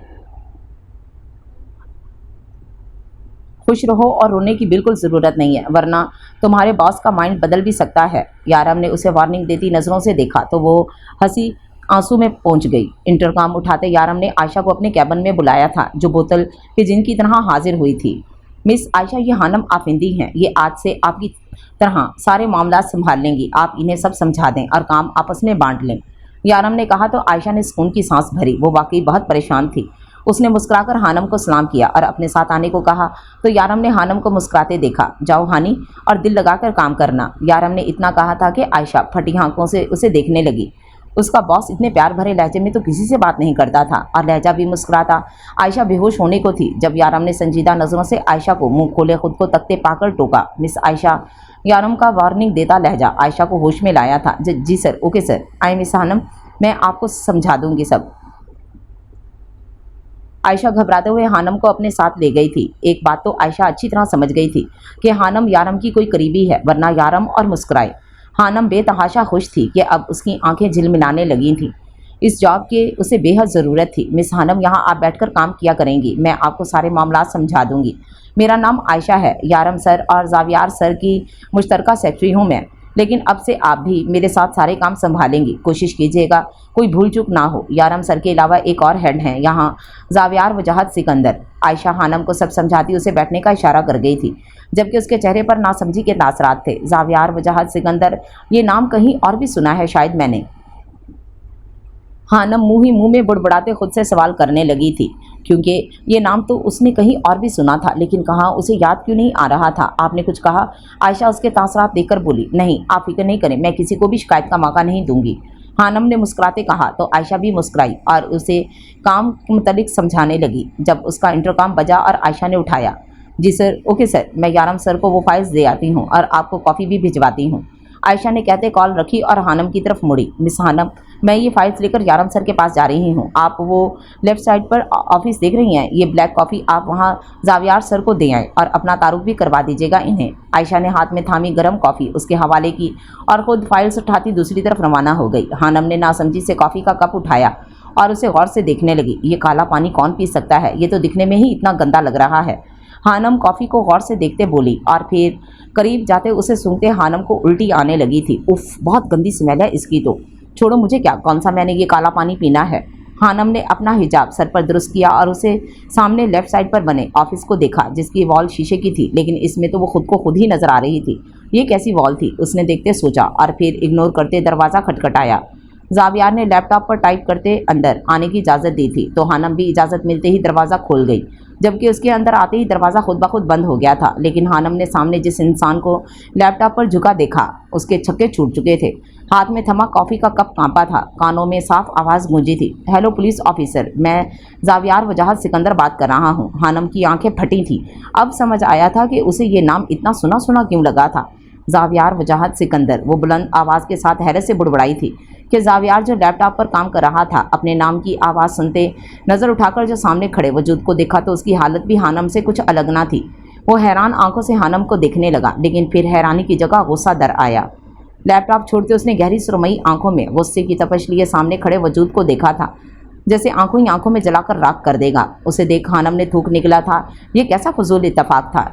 खुश रहो और रोने की बिल्कुल ज़रूरत नहीं है, वरना तुम्हारे बॉस का माइंड बदल भी सकता है। यारम ने उसे वार्निंग देती नज़रों से देखा तो वो हंसी आंसू में पहुंच गई। इंटरकॉम उठाते यारम ने आयशा को अपने कैबिन में बुलाया था, जो बोतल के जिन की तरह हाजिर हुई थी। मिस आयशा, ये हानम आफिंदी हैं। ये आज से आपकी तरह सारे मामला संभाल लेंगी। आप इन्हें सब समझा दें और काम आपस में बांट लें। यारम ने कहा तो आयशा ने सुकून की सांस भरी। वो वाकई बहुत परेशान थी। उसने मुस्कुराकर हानम को सलाम किया और अपने साथ आने को कहा तो यारम ने हानम को मुस्कुराते देखा। जाओ हानी, और दिल लगाकर काम करना। यारम ने इतना कहा था कि आयशा फटी आंखों से उसे देखने लगी। उसका बॉस इतने प्यार भरे लहजे में तो किसी से बात नहीं करता था, और लहजा भी मुस्कुराता। आयशा बेहोश होने को थी जब यारम ने संजीदा नज़रों से आयशा को मुंह खोले खुद को तकते पाकर टोका। मिस आयशा, यारम का वार्निंग देता लहजा आयशा को होश में लाया था। जी sir, okay sir, I miss हानम, मैं आपको समझा दूंगी सब। आयशा घबराते हुए हानम को अपने साथ ले गई थी। एक बात तो आयशा अच्छी तरह समझ गई थी कि हानम यारम की कोई करीबी है, वरना यारम और मुस्कुराए। हानम बेतहाशा खुश थी कि अब उसकी आंखें झिलमिलाने लगी थीं। इस जॉब की उसे बेहद ज़रूरत थी। मिस हानम, यहाँ आप बैठकर काम किया करेंगी, मैं आपको सारे मामला समझा दूंगी। मेरा नाम आयशा है, यारम सर और जावियार सर की मुश्तरका सेक्रेटरी हूँ मैं, लेकिन अब से आप भी मेरे साथ सारे काम संभालेंगी। कोशिश कीजिएगा कोई भूल चूक ना हो। यारम सर के अलावा एक और हेड हैं यहाँ, जावियार वजाहत सिकंदर। आयशा हानम को सब समझाती उसे बैठने का इशारा कर गई थी, जबकि उसके चेहरे पर नासमझी के तासरात थे। जावियार वजाहत सिकंदर, ये नाम कहीं और भी सुना है शायद मैंने। हानम मुँह ही मुँह में बुड़बुड़ाते खुद से सवाल करने लगी थी, क्योंकि ये नाम तो उसने कहीं और भी सुना था, लेकिन कहाँ उसे याद क्यों नहीं आ रहा था। आपने कुछ कहा? आयशा उसके तासरात देखकर बोली। नहीं, आप फिक्र नहीं करें, मैं किसी को भी शिकायत का मौका नहीं दूंगी। हानम ने मुस्कुराते कहा तो आयशा भी मुस्कुराई और उसे काम के मुतालिक समझाने लगी। जब उसका इंटरकॉम बजा और आयशा ने उठाया। जी सर, ओके सर, मैं यारम सर को वो फाइल्स दे आती हूँ और आपको कॉफ़ी भी भिजवाती हूँ। आयशा ने कहते कॉल रखी और हानम की तरफ मुड़ी। मिस हानम, मैं ये फाइल्स लेकर यारम सर के पास जा रही हूँ। आप वो लेफ़्ट साइड पर ऑफिस देख रही हैं, ये ब्लैक कॉफ़ी आप वहाँ जावियार सर को दे आएँ और अपना तारुफ भी करवा दीजिएगा इन्हें। आयशा ने हाथ में थामी गर्म कॉफ़ी उसके हवाले की और ख़ुद फाइल्स उठाती दूसरी तरफ रवाना हो गई। हानम ने नासमझी से कॉफ़ी का कप उठाया और उसे गौर से देखने लगी। ये काला पानी कौन पी सकता है? ये तो दिखने में ही इतना गंदा लग रहा है। हानम कॉफ़ी को गौर से देखते बोली और फिर करीब जाते उसे सूंघते हानम को उल्टी आने लगी थी। उफ, बहुत गंदी स्मेल है इसकी तो। छोड़ो मुझे, क्या कौन सा मैंने ये काला पानी पीना है। हानम ने अपना हिजाब सर पर दुरुस्त किया और उसे सामने लेफ्ट साइड पर बने ऑफिस को देखा, जिसकी वॉल शीशे की थी, लेकिन इसमें तो वो खुद को खुद ही नजर आ रही थी। ये कैसी वॉल थी, उसने देखते सोचा और फिर इग्नोर करते दरवाज़ा खटखटाया। जावियार ने लैपटॉप पर टाइप करते अंदर आने की इजाज़त दी थी, तो हानम भी इजाज़त मिलते ही दरवाज़ा खोल गई, जबकि उसके अंदर आते ही दरवाज़ा खुद ब खुद बंद हो गया था। लेकिन हानम ने सामने जिस इंसान को लैपटॉप पर झुका देखा, उसके छक्के छूट चुके थे। हाथ में थमा कॉफ़ी का कप कांपा था, कानों में साफ आवाज़ गूंजी थी। हेलो पुलिस ऑफिसर, मैं जावियार वजाहत सिकंदर बात कर रहा हूँ। हानम की आंखें फटी थीं। अब समझ आया था कि उसे ये नाम इतना सुना सुना क्यों लगा था। जावियार वजाहत सिकंदर, वो बुलंद आवाज़ के साथ हैरत से बुड़बड़ाई थी कि जावियार जो लैपटॉप पर काम कर रहा था, अपने नाम की आवाज़ सुनते नज़र उठाकर जो सामने खड़े वजूद को देखा तो उसकी हालत भी हानम से कुछ अलग ना थी। वो हैरान आंखों से हानम को देखने लगा, लेकिन फिर हैरानी की जगह गुस्सा दर आया। लैपटॉप छोड़ते उसने गहरी सुरमई आंखों में गुस्से की तपश लिए सामने खड़े वजूद को देखा था, जैसे आंखों ही आंखों में जलाकर राख कर देगा। उसे देख हानम ने थूक निकला था। ये कैसा फजूल इत्तेफाक था।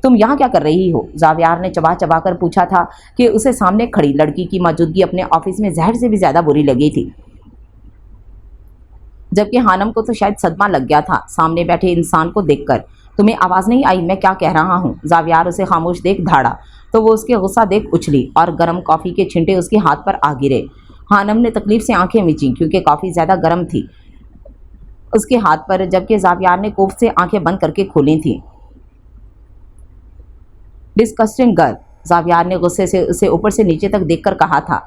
तुम यहाँ क्या कर रही हो? जावियार ने चबा चबा कर पूछा था कि उसे सामने खड़ी लड़की की मौजूदगी अपने ऑफिस में जहर से भी ज़्यादा बुरी लगी थी, जबकि हानम को तो शायद सदमा लग गया था सामने बैठे इंसान को देखकर। तुम्हें आवाज़ नहीं आई मैं क्या कह रहा हूँ? जावियार उसे खामोश देख धाड़ा तो वो उसके गुस्सा देख उछली और गर्म कॉफ़ी के छिंटे उसके हाथ पर आ गिरे। हानम ने तकलीफ से आंखें मींची क्योंकि कॉफ़ी ज़्यादा गर्म थी उसके हाथ पर, जबकि जावियार ने कोफ से आंखें बंद करके खोली थीं। डिस्कस्टिंग गर्ल, जावियार ने गुस्से से उसे ऊपर से नीचे तक देखकर कहा था,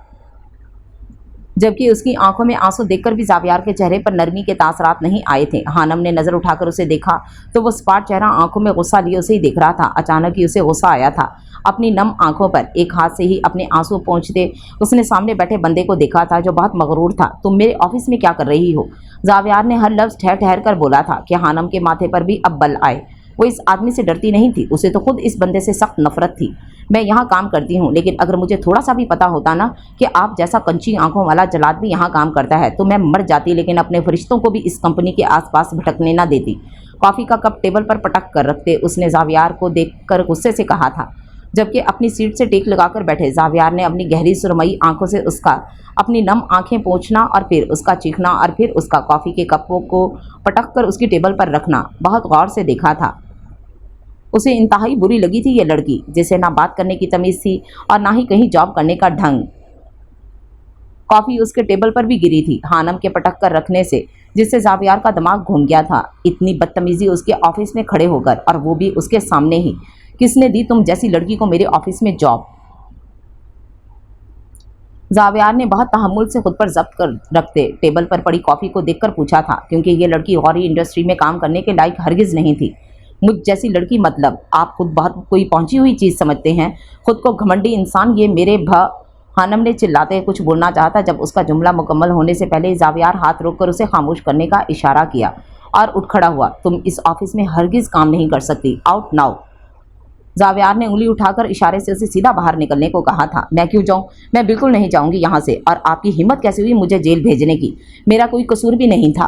जबकि उसकी आंखों में आंसू देखकर भी जावियार के चेहरे पर नरमी के तासरात नहीं आए थे। हानम ने नज़र उठाकर उसे देखा तो वो स्पाट चेहरा आंखों में गुस्सा लिए उसे ही देख रहा था। अचानक ही उसे गुस्सा आया था। अपनी नम आंखों पर एक हाथ से ही अपने आंसू पोंछते उसने सामने बैठे बंदे को देखा था जो बहुत मगरूर था। तुम मेरे ऑफिस में क्या कर रही हो? जावियार ने हर लफ्ज़ ठहर ठहर कर बोला था कि हानम के माथे पर भी अब बल आए। वो इस आदमी से डरती नहीं थी, उसे तो खुद इस बंदे से सख्त नफरत थी। मैं यहाँ काम करती हूँ, लेकिन अगर मुझे थोड़ा सा भी पता होता ना कि आप जैसा कंची आंखों वाला जलाद भी यहाँ काम करता है तो मैं मर जाती, लेकिन अपने फरिश्तों को भी इस कंपनी के आसपास भटकने ना देती। कॉफ़ी का कप टेबल पर पटक कर रखते उसने जावियार को देखकर गुस्से से कहा था, जबकि अपनी सीट से टेक लगाकर बैठे जावियार ने अपनी गहरी सुरमई आंखों से उसका अपनी नम आंखें पोंछना और फिर उसका चीखना और फिर उसका कॉफ़ी के कपों को पटक कर उसकी टेबल पर रखना बहुत गौर से देखा था। उसे इंतहाई बुरी लगी थी ये लड़की, जिसे ना बात करने की तमीज़ थी और ना ही कहीं जॉब करने का ढंग। कॉफ़ी उसके टेबल पर भी गिरी थी हानम के पटक कर रखने से, जिससे जावियार का दिमाग घूम गया था। इतनी बदतमीज़ी उसके ऑफिस में खड़े होकर, और वो भी उसके सामने ही। किसने दी तुम जैसी लड़की को मेरे ऑफिस में जॉब? जावियार ने बहुत तहम्मुल से खुद पर जब्त कर रखते टेबल पर पड़ी कॉफ़ी को देखकर पूछा था, क्योंकि ये लड़की गौरी इंडस्ट्री में काम करने के लायक हरगिज़ नहीं थी। मुझ जैसी लड़की मतलब आप खुद बहुत कोई पहुंची हुई चीज़ समझते हैं, खुद को घमंडी इंसान, ये मेरे हानम ने चिल्लाते कुछ बोलना चाहा जब उसका जुमला मुकम्मल होने से पहले जावियार हाथ रोककर उसे खामोश करने का इशारा किया और उठ खड़ा हुआ। तुम इस ऑफिस में हरगिज़ काम नहीं कर सकती, आउट नाउ। जावियार ने उंगली उठाकर इशारे से उसे सीधा बाहर निकलने को कहा था। मैं क्यों जाऊं? मैं बिल्कुल नहीं जाऊंगी यहाँ से। और आपकी हिम्मत कैसे हुई मुझे जेल भेजने की? मेरा कोई कसूर भी नहीं था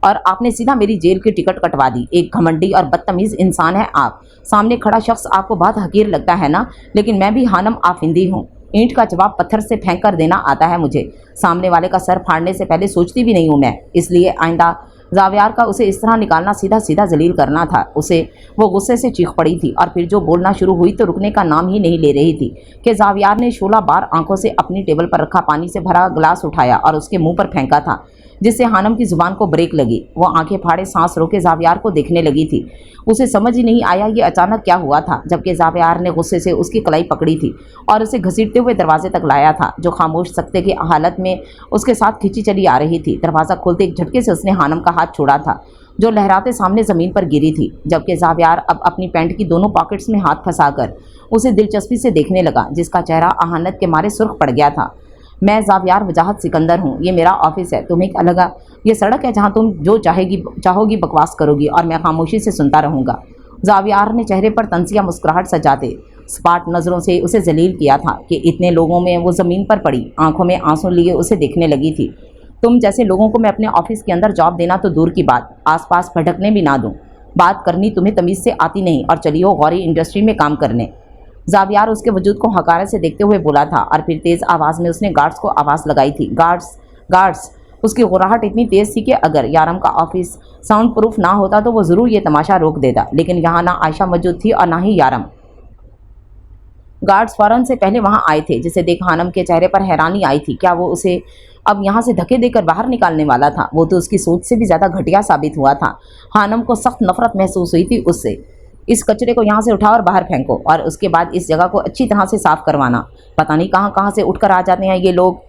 और आपने सीधा मेरी जेल की टिकट कटवा दी। एक घमंडी और बदतमीज़ इंसान है आप। सामने खड़ा शख्स आपको बहुत हकीर लगता है ना, लेकिन मैं भी हानम आफिंदी हूँ। ईंट का जवाब पत्थर से फेंक कर देना आता है मुझे। सामने वाले का सर फाड़ने से पहले सोचती भी नहीं हूँ मैं। इसलिए आइंदा जावियार का उसे इस तरह निकालना सीधा सीधा जलील करना था। उसे वो गुस्से से चीख पड़ी थी और फिर जो बोलना शुरू हुई तो रुकने का नाम ही नहीं ले रही थी कि जावियार ने 16 बार आंखों से अपनी टेबल पर रखा पानी से भरा गिलास उठाया और उसके मुंह पर फेंका था, जिससे हानम की जुबान को ब्रेक लगी। वो आंखें फाड़े सांस रोके जावियार को देखने लगी थी। उसे समझ ही नहीं आया ये अचानक क्या हुआ था, जबकि जावियार ने गुस्से से उसकी कलाई पकड़ी थी और उसे घसीटते हुए दरवाजे तक लाया था, जो खामोश सकते की हालत में उसके साथ खींची चली आ रही थी। दरवाज़ा खोलते एक झटके से उसने हानम का हाथ छोड़ा था, जो लहराते सामने ज़मीन पर गिरी थी, जबकि जावियार अब अपनी पैंट की दोनों पॉकेट्स में हाथ फंसाकर उसे दिलचस्पी से देखने लगा, जिसका चेहरा अहानत के मारे सुर्ख पड़ गया था। मैं जावियार वजाहत सिकंदर हूँ। ये मेरा ऑफिस है, तुम्हें क्या लगा ये सड़क है जहाँ तुम जो चाहोगी बकवास करोगी और मैं खामोशी से सुनता रहूँगा? जावियार ने चेहरे पर तंसिया मुस्कुराहट सजाते सपाट नज़रों से उसे जलील किया था कि इतने लोगों में वो ज़मीन पर पड़ी आंखों में आंसू लिए उसे देखने लगी थी। तुम जैसे लोगों को मैं अपने ऑफिस के अंदर जॉब देना तो दूर की बात, आसपास भटकने भी ना दूं। बात करनी तुम्हें तमीज़ से आती नहीं और चली हो गौरी इंडस्ट्री में काम करने। जावियार उसके वजूद को हकारत से देखते हुए बोला था और फिर तेज़ आवाज़ में उसने गार्ड्स को आवाज़ लगाई थी। Guards guards. उसकी गुर्राहट इतनी तेज़ थी कि अगर यारम का ऑफिस साउंड प्रूफ ना होता तो वो ज़रूर ये तमाशा रोक देता, लेकिन यहाँ ना आयशा मौजूद थी और ना ही यारम। गार्ड्स फ़ौरन से पहले वहाँ आए थे, जिसे देख हानम के चेहरे पर हैरानी आई थी। क्या वो उसे अब यहाँ से धक्के देकर बाहर निकालने वाला था? वो तो उसकी सोच से भी ज़्यादा घटिया साबित हुआ था। हानम को सख्त नफरत महसूस हुई थी उससे। इस कचरे को यहाँ से उठाओ और बाहर फेंको और उसके बाद इस जगह को अच्छी तरह से साफ करवाना। पता नहीं कहाँ कहाँ से उठकर आ जाते हैं ये लोग।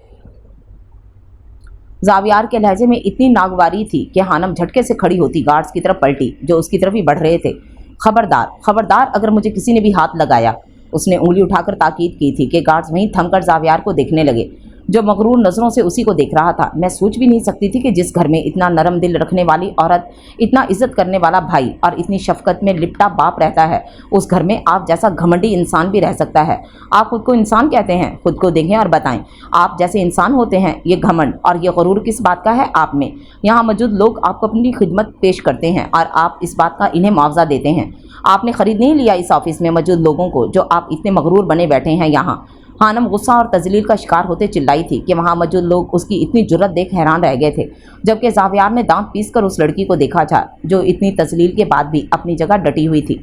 जावियार के लहजे में इतनी नागवारी थी कि हानम झटके से खड़ी होती गार्ड्स की तरफ पलटी, जो उसकी तरफ ही बढ़ रहे थे। खबरदार खबरदार, अगर मुझे किसी ने भी हाथ लगाया। उसने उंगली उठाकर ताकीद की थी कि गार्ड्स वहीं थमकर जावियार को देखने लगे, जो मगरूर नज़रों से उसी को देख रहा था। मैं सोच भी नहीं सकती थी कि जिस घर में इतना नरम दिल रखने वाली औरत, इतना इज्जत करने वाला भाई और इतनी शफकत में लिपटा बाप रहता है, उस घर में आप जैसा घमंडी इंसान भी रह सकता है। आप खुद को इंसान कहते हैं? खुद को देखें और बताएं, आप जैसे इंसान होते हैं। ये घमंड और ये गरूर किस बात का है आप में? यहाँ मौजूद लोग आपको अपनी खिदमत पेश करते हैं और आप इस बात का इन्हें मुआवजा देते हैं। आपने ख़रीद नहीं लिया इस ऑफिस में मौजूद लोगों को, जो आप इतने मगरूर बने बैठे हैं यहाँ। हानम गुस्सा और तजलील का शिकार होते चिल्लाई थी कि वहाँ मौजूद लोग उसकी इतनी जुर्रत देख हैरान रह गए थे, जबकि जावियार ने दांत पीसकर उस लड़की को देखा था, जो इतनी तजलील के बाद भी अपनी जगह डटी हुई थी।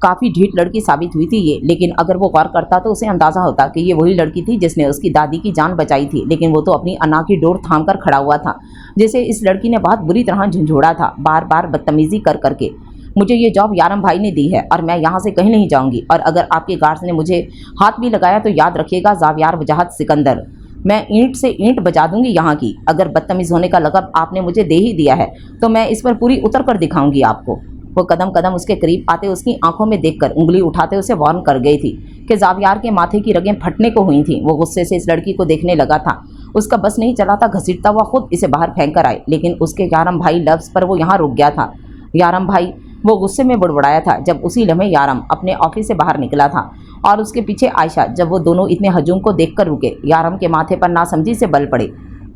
काफ़ी ढीठ लड़की साबित हुई थी ये, लेकिन अगर वो गौर करता तो उसे अंदाज़ा होता कि ये वही लड़की थी जिसने उसकी दादी की जान बचाई थी। लेकिन वो तो अपनी अना की डोर थाम कर खड़ा हुआ था, जिसे इस लड़की ने बहुत बुरी तरह झंझोड़ा था, बार बार बदतमीज़ी कर करके। मुझे ये जॉब यारम भाई ने दी है और मैं यहाँ से कहीं नहीं जाऊँगी, और अगर आपके गार्ड्स ने मुझे हाथ भी लगाया तो याद रखिएगा जावियार वजाहत सिकंदर, मैं ईंट से ईंट बजा दूंगी यहाँ की। अगर बदतमीज़ होने का लक़ब आपने मुझे दे ही दिया है तो मैं इस पर पूरी उतर कर दिखाऊंगी आपको। वो कदम कदम उसके करीब आते उसकी आंखों में देखकर उंगली उठाते उसे वार्न कर गई थी कि जावियार के माथे की रगें फटने को हुई थीं। वो गुस्से से इस लड़की को देखने लगा था। उसका बस नहीं चला था घसीटता हुआ खुद इसे बाहर फेंक कर आए, लेकिन उसके यारम भाई लफ्ज़ पर वो यहाँ रुक गया था। यारम भाई, वो गुस्से में बुड़बड़ाया था जब उसी लम्हे यारम अपने ऑफिस से बाहर निकला था और उसके पीछे आयशा। जब वो दोनों इतने हजूम को देखकर रुके, यारम के माथे पर नासमझी से बल पड़े।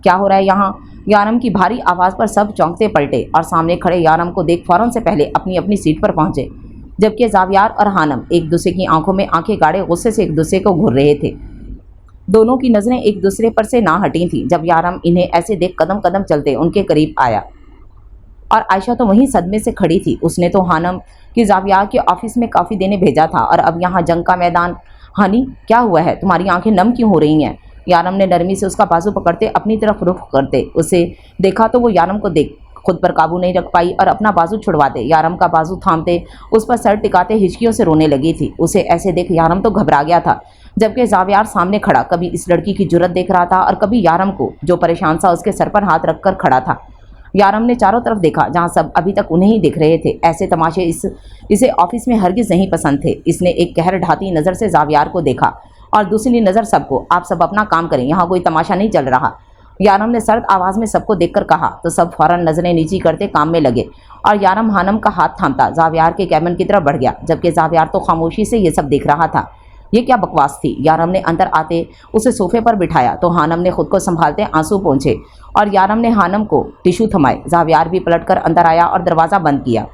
क्या हो रहा है यहाँ? यारम की भारी आवाज़ पर सब चौंकते पलटे और सामने खड़े यारम को देख फ़ौरन से पहले अपनी अपनी सीट पर पहुँचे। जबकि जावियार और हानम एक दूसरे की आंखों में आंखें गाड़े गुस्से से एक दूसरे को घूर रहे थे। दोनों की नज़रें एक दूसरे पर से ना हटी थी। जब यारम इन्हें ऐसे देख कदम कदम चलते उनके करीब आया और आयशा तो वहीं सदमे से खड़ी थी। उसने तो हानम कि जावियार के ऑफिस में काफ़ी देने भेजा था और अब यहाँ जंग का मैदान। हनी, क्या हुआ है? तुम्हारी आंखें नम क्यों हो रही हैं? यारम ने नरमी से उसका बाजू पकड़ते अपनी तरफ रुख करते उसे देखा तो वो यारम को देख खुद पर काबू नहीं रख पाई और अपना बाजू छुड़वाते यारम का बाजू थामते उस पर सर टिकाते हिचकियों से रोने लगी थी। उसे ऐसे देख यारम तो घबरा गया था, जबकि जावियार सामने खड़ा कभी इस लड़की की जुर्रत देख रहा था और कभी यारम को, जो परेशान सा उसके सर पर हाथ रखकर खड़ा था। यारम ने चारों तरफ देखा, जहां सब अभी तक उन्हें ही दिख रहे थे। ऐसे तमाशे इसे ऑफिस में हरगिज नहीं पसंद थे। इसने एक कहर ढाती नज़र से जावियार को देखा और दूसरी नज़र सबको। आप सब अपना काम करें, यहाँ कोई तमाशा नहीं चल रहा। यारम ने सर्द आवाज़ में सबको देखकर कहा तो सब फौरन नज़रें नीची करते काम में लगे और यारम हानम का हाथ थामता जावियार के कैबिन की तरफ बढ़ गया, जबकि जावियार तो खामोशी से ये सब देख रहा था। ये क्या बकवास थी? यारम ने अंदर आते उसे सोफे पर बिठाया तो हानम ने खुद को संभालते आंसू पोंछे और यारम ने हानम को टिश्यू थमाए। जावियार भी पलटकर अंदर आया और दरवाज़ा बंद किया।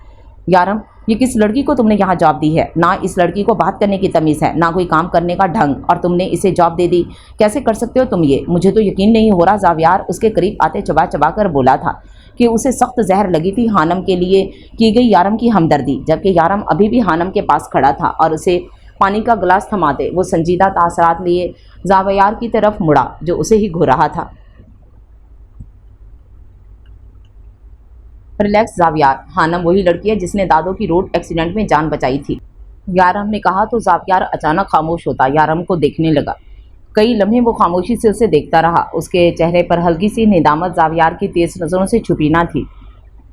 यारम, ये किस लड़की को तुमने यहाँ जॉब दी है? ना इस लड़की को बात करने की तमीज़ है, ना कोई काम करने का ढंग, और तुमने इसे जॉब दे दी। कैसे कर सकते हो तुम ये? मुझे तो यकीन नहीं हो रहा। जावियार उसके करीब आते चबा चबा कर बोला था कि उसे सख्त जहर लगी थी हानम के लिए की गई यारम की हमदर्दी, जबकि यारम अभी भी हानम के पास खड़ा था और उसे पानी का गिलास थमाते वो संजीदा तासरात लिए जावियार की तरफ मुड़ा जो उसे ही घूर रहा था। रिलैक्स जावियार, हानम वही लड़की है जिसने दादो की रोड एक्सीडेंट में जान बचाई थी, यारम ने कहा तो जावियार अचानक खामोश होता यारम को देखने लगा। कई लम्हे वो खामोशी से उसे देखता रहा। उसके चेहरे पर हल्की सी निदामत जावियार की तेज नज़रों से छुपी ना थी।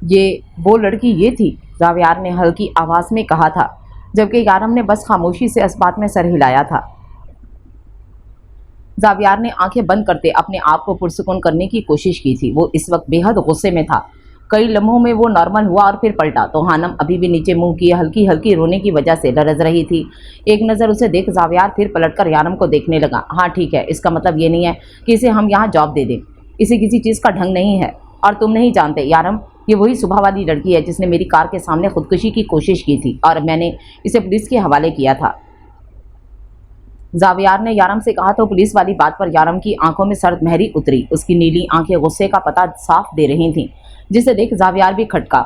ये वो लड़की ये थी, जावियार ने हल्की आवाज़ में कहा था, जबकि यारम ने बस खामोशी से इस बात में सर हिलाया था। जावियार ने आंखें बंद करते अपने आप को पुरसुकून करने की कोशिश की थी। वो इस वक्त बेहद गुस्से में था। कई लम्हों में वो नॉर्मल हुआ और फिर पलटा तो हानम अभी भी नीचे मुंह किए हल्की हल्की रोने की वजह से लरज रही थी। एक नज़र उसे देख जावियार फिर पलटकर यारम को देखने लगा। हाँ ठीक है, इसका मतलब ये नहीं है कि इसे हम यहाँ जॉब दे दें। इसे किसी चीज़ का ढंग नहीं है और तुम नहीं जानते यारम, ये वही सुबह वाली लड़की है जिसने मेरी कार के सामने खुदकुशी की कोशिश की थी और मैंने इसे पुलिस के हवाले किया था। जावियार ने यारम से कहा तो पुलिस वाली बात पर यारम की आंखों में सर्द मेहरी उतरी। उसकी नीली आंखें गुस्से का पता साफ दे रही थीं, जिसे देख जावियार भी खटका।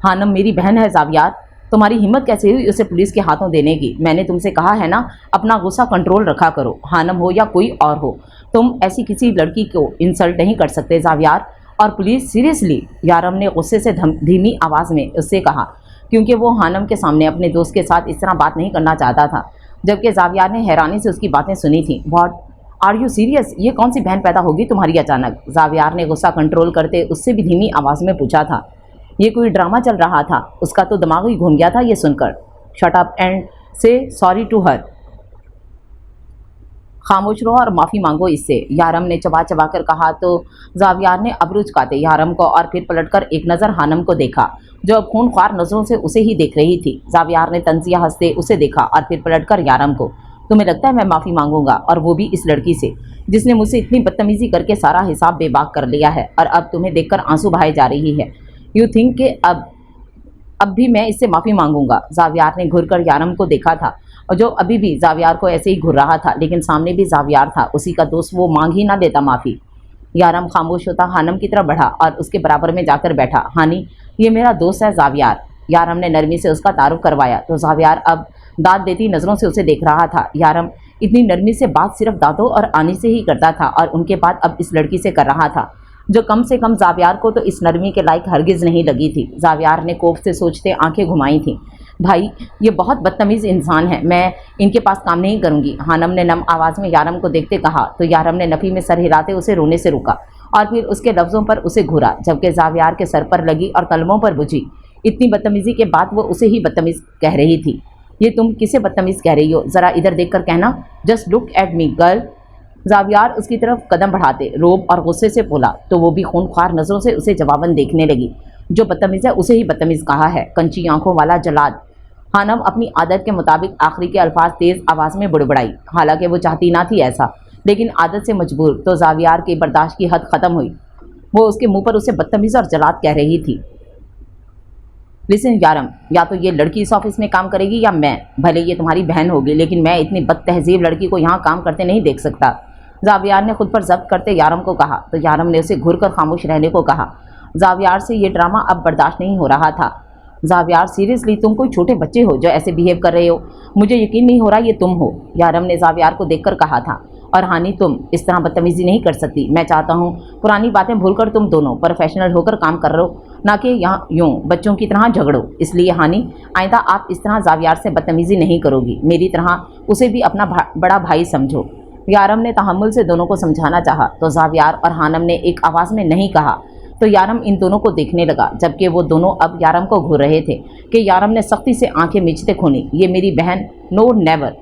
हानम मेरी बहन है जावियार, तुम्हारी हिम्मत कैसे हुई उसे पुलिस के हाथों देने की? मैंने तुमसे कहा है ना, अपना गुस्सा कंट्रोल रखा करो। हानम हो या कोई और हो, तुम ऐसी किसी लड़की को इंसल्ट नहीं कर सकते जावियार। और पुलिस सीरियसली, यारम ने गुस्से से धीमी आवाज़ में उससे कहा, क्योंकि वो हानम के सामने अपने दोस्त के साथ इस तरह बात नहीं करना चाहता था, जबकि जावियार ने हैरानी से उसकी बातें सुनी थी। What are you serious? ये कौन सी बहन पैदा होगी तुम्हारी अचानक? जावियार ने गुस्सा कंट्रोल करते उससे भी धीमी आवाज़ में पूछा था। ये कोई ड्रामा चल रहा था? उसका तो दिमाग ही घूम गया था ये सुनकर। शट अप एंड से सॉरी टू हर, खामोश रहो और माफ़ी मांगो इससे, यारम ने चबा चबा कर कहा तो जावियार ने अब्रू झुकाते यारम को और फिर पलटकर एक नज़र हानम को देखा, जो अब खूनख्वार नज़रों से उसे ही देख रही थी। जावियार ने तंजिया हंसते उसे देखा और फिर पलटकर यारम को, तुम्हें लगता है मैं माफ़ी मांगूंगा? और वो भी इस लड़की से जिसने मुझसे इतनी बदतमीज़ी करके सारा हिसाब बेबाक कर लिया है और अब तुम्हें देखकर आंसू बहाए जा रही है। यू थिंक कि अब भी मैं इससे माफ़ी मांगूंगा? जावियार ने घुरकर यारम को देखा था और जो अभी भी जावियार को ऐसे ही घुर रहा था, लेकिन सामने भी जावियार था, उसी का दोस्त, वो मांग ही ना देता माफ़ी। यारम खामोश होता हानम की तरफ बढ़ा और उसके बराबर में जाकर बैठा। हानी, ये मेरा दोस्त है जावियार। यारम ने नरमी से उसका तारुफ करवाया तो जावियार अब दाद देती नज़रों से उसे देख रहा था। यारम इतनी नरमी से बात सिर्फ दादो और आनी से ही करता था और उनके बाद अब इस लड़की से कर रहा था, जो कम से कम जावियार को तो इस नरमी के लायक हरगिज़ नहीं लगी थी। जावियार ने कोफ से सोचते आंखें घुमाई थीं। भाई, ये बहुत बदतमीज़ इंसान है, मैं इनके पास काम नहीं करूँगी। हानम ने नम आवाज़ में यारम को देखते कहा तो यारम ने नफ़ी में सर हिलाते उसे रोने से रोका और फिर उसके लफ्ज़ों पर उसे घूरा, जबकि जावियार के सर पर लगी और कलमों पर बुझी। इतनी बदतमीज़ी के बाद वो उसे ही बदतमीज़ कह रही थी। ये तुम किसे बदतमीज़ कह रही हो? ज़रा इधर देख कर कहना, just look at me girl. Zaviyar उसकी तरफ कदम बढ़ाते रोब और गुस्से से बोला तो वो भी खूनख्वार नज़रों से उसे जवाबन देखने लगी। जो बदतमीज़ है उसे ही बदतमीज़ कहा है, कंची आंखों वाला जलाद। हानम अपनी आदत के मुताबिक आखिरी के अल्फाज तेज़ आवाज़ में बुड़बड़ाई। हालांकि वो चाहती ना थी ऐसा, लेकिन आदत से मजबूर तो जावियार की बर्दाश्त की हद ख़त्म हुई। वो उसके मुंह पर उसे बदतमीज़ और जलाद कह रही थी। लिसन यारम, या तो ये लड़की इस ऑफिस में काम करेगी या मैं, भले ये तुम्हारी बहन होगी, लेकिन मैं इतनी बदतहजीब लड़की को यहाँ काम करते नहीं देख सकता। जावियार ने खुद पर जब्त करते यारम को कहा तो यारम ने उसे घूर कर खामोश रहने को कहा। जावियार से ये ड्रामा अब बर्दाश्त नहीं हो रहा था। जावियार, सीरियसली तुम कोई छोटे बच्चे हो जो ऐसे बिहेव कर रहे हो? मुझे यकीन नहीं हो रहा ये तुम हो, यारम ने जावियार को देखकर कहा था। और हानि, तुम इस तरह बदतमीजी नहीं कर सकती। मैं चाहता हूँ पुरानी बातें भूलकर तुम दोनों प्रोफेशनल होकर काम कर रहे हो, ना कि यहाँ यूँ बच्चों की तरह झगड़ो। इसलिए हानि, आइंदा आप इस तरह जावियार से बदतमीजी नहीं करोगी। मेरी तरह उसे भी अपना बड़ा भाई समझो। यारम ने तहम्मुल से दोनों को समझाना चाहा तो जावियार और हानम ने एक आवाज़ में नहीं कहा तो यारम इन दोनों को देखने लगा, जबकि वो दोनों अब यारम को घूर रहे थे कि यारम ने सख्ती से आंखें मीचते खूनी, ये मेरी बहन, नो नेवर।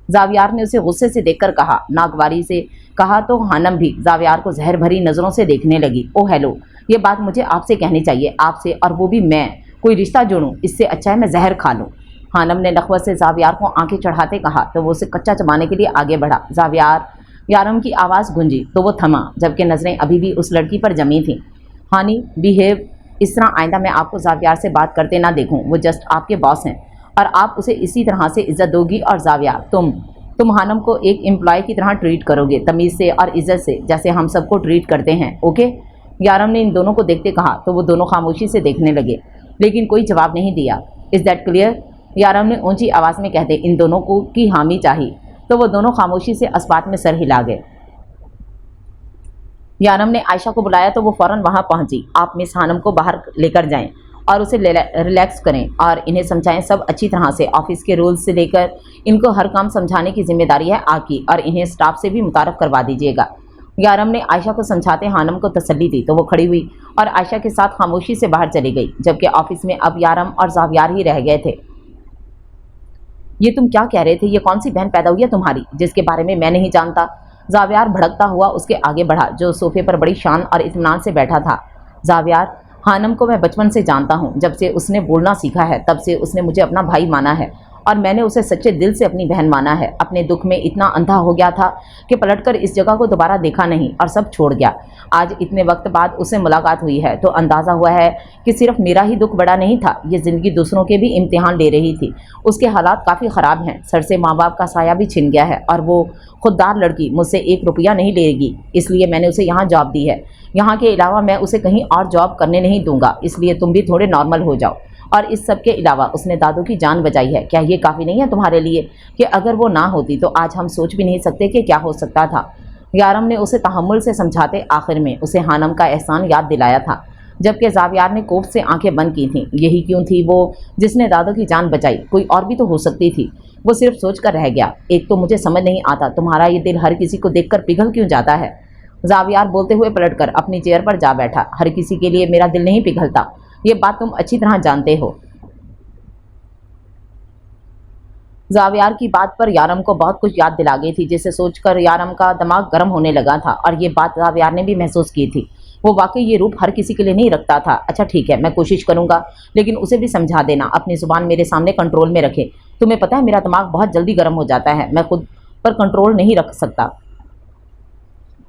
जावियार ने उसे गुस्से से देखकर कहा। नागवारी से कहा तो हानम भी जावियार को जहर भरी नज़रों से देखने लगी। ओ हेलो, ये बात मुझे आपसे कहनी चाहिए, आपसे, और वो भी मैं कोई रिश्ता जोड़ूं, इससे अच्छा है मैं जहर खा लूं। हानम ने नखवत से जावियार को आंखें चढ़ाते कहा तो वो उसे कच्चा चबाने के लिए आगे बढ़ा। जावियार, यारम की आवाज़ गूंजी तो वो थमा, जबकि नज़रें अभी भी उस लड़की पर जमी थीं। हानी, बिहेव इस तरह, आइंदा मैं आपको जावियार से बात करते ना देखूं। वो जस्ट आपके बॉस हैं और आप उसे इसी तरह से इज्जत दोगी। और जावियार, तुम हानम को एक एम्प्लॉय की तरह ट्रीट करोगे, तमीज़ से और इज्जत से, जैसे हम सबको ट्रीट करते हैं, ओके? यारम ने इन दोनों को देखते कहा तो वो दोनों खामोशी से देखने लगे, लेकिन कोई जवाब नहीं दिया। Is that clear? यारम ने ऊंची आवाज़ में कहते इन दोनों को की हामी चाहिए तो वो दोनों खामोशी से अस्पात में सर हिला गए। यारम ने आयशा को बुलाया तो वो फ़ौरन वहाँ पहुँची। आप मिस हानम को बाहर लेकर जाएं और उसे रिलैक्स करें और इन्हें समझाएं सब अच्छी तरह से। ऑफिस के रूल्स से लेकर इनको हर काम समझाने की जिम्मेदारी है आपकी, और इन्हें स्टाफ से भी मुतारफ़ करवा दीजिएगा। यारम ने आयशा को समझाते हानम को तसल्ली दी तो वो खड़ी हुई और आयशा के साथ खामोशी से बाहर चली गई, जबकि ऑफिस में अब यारम और जावियार ही रह गए थे। ये तुम क्या कह रहे थे? ये कौन सी बहन पैदा हुई है तुम्हारी जिसके बारे में मैं नहीं जानता? जावियार भड़कता हुआ उसके आगे बढ़ा, जो सोफे पर बड़ी शान और इत्मीनान से बैठा था। जावियार, हानम को मैं बचपन से जानता हूँ। जब से उसने बोलना सीखा है तब से उसने मुझे अपना भाई माना है और मैंने उसे सच्चे दिल से अपनी बहन माना है। अपने दुख में इतना अंधा हो गया था कि पलटकर इस जगह को दोबारा देखा नहीं और सब छोड़ गया। आज इतने वक्त बाद उससे मुलाकात हुई है तो अंदाज़ा हुआ है कि सिर्फ मेरा ही दुख बड़ा नहीं था, ये ज़िंदगी दूसरों के भी इम्तिहान ले रही थी। उसके हालात काफ़ी ख़राब हैं, सर से माँ बाप का साया भी छिन गया है और वो खुददार लड़की मुझसे 1 रुपया नहीं लेगी, इसलिए मैंने उसे यहाँ जॉब दी है। यहाँ के अलावा मैं उसे कहीं और जॉब करने नहीं दूंगा, इसलिए तुम भी थोड़े नॉर्मल हो जाओ। और इस सब के अलावा उसने दादू की जान बचाई है। क्या ये काफ़ी नहीं है तुम्हारे लिए कि अगर वो ना होती तो आज हम सोच भी नहीं सकते कि क्या हो सकता था? यारम ने उसे तहम्मुल से समझाते आखिर में उसे हानम का एहसान याद दिलाया था, जबकि जावियार ने कोफ से आंखें बंद की थीं। यही क्यों थी वो जिसने दादू की जान बचाई? कोई और भी तो हो सकती थी। वो सिर्फ सोच कर रह गया। एक तो मुझे समझ नहीं आता तुम्हारा ये दिल हर किसी को देखकर पिघल क्यों जाता है? जावियार बोलते हुए पलटकर अपनी चेयर पर जा बैठा। हर किसी के लिए मेरा दिल नहीं पिघलता, ये बात तुम अच्छी तरह जानते हो। जावियार की बात पर यारम को बहुत कुछ याद दिला गई थी, जिसे सोचकर यारम का दिमाग गर्म होने लगा था और ये बात जावियार ने भी महसूस की थी। वो वाकई ये रूप हर किसी के लिए नहीं रखता था। अच्छा ठीक है, मैं कोशिश करूंगा, लेकिन उसे भी समझा देना अपनी ज़ुबान मेरे सामने कंट्रोल में रखे। तुम्हें पता है मेरा दिमाग बहुत जल्दी गर्म हो जाता है, मैं खुद पर कंट्रोल नहीं रख सकता।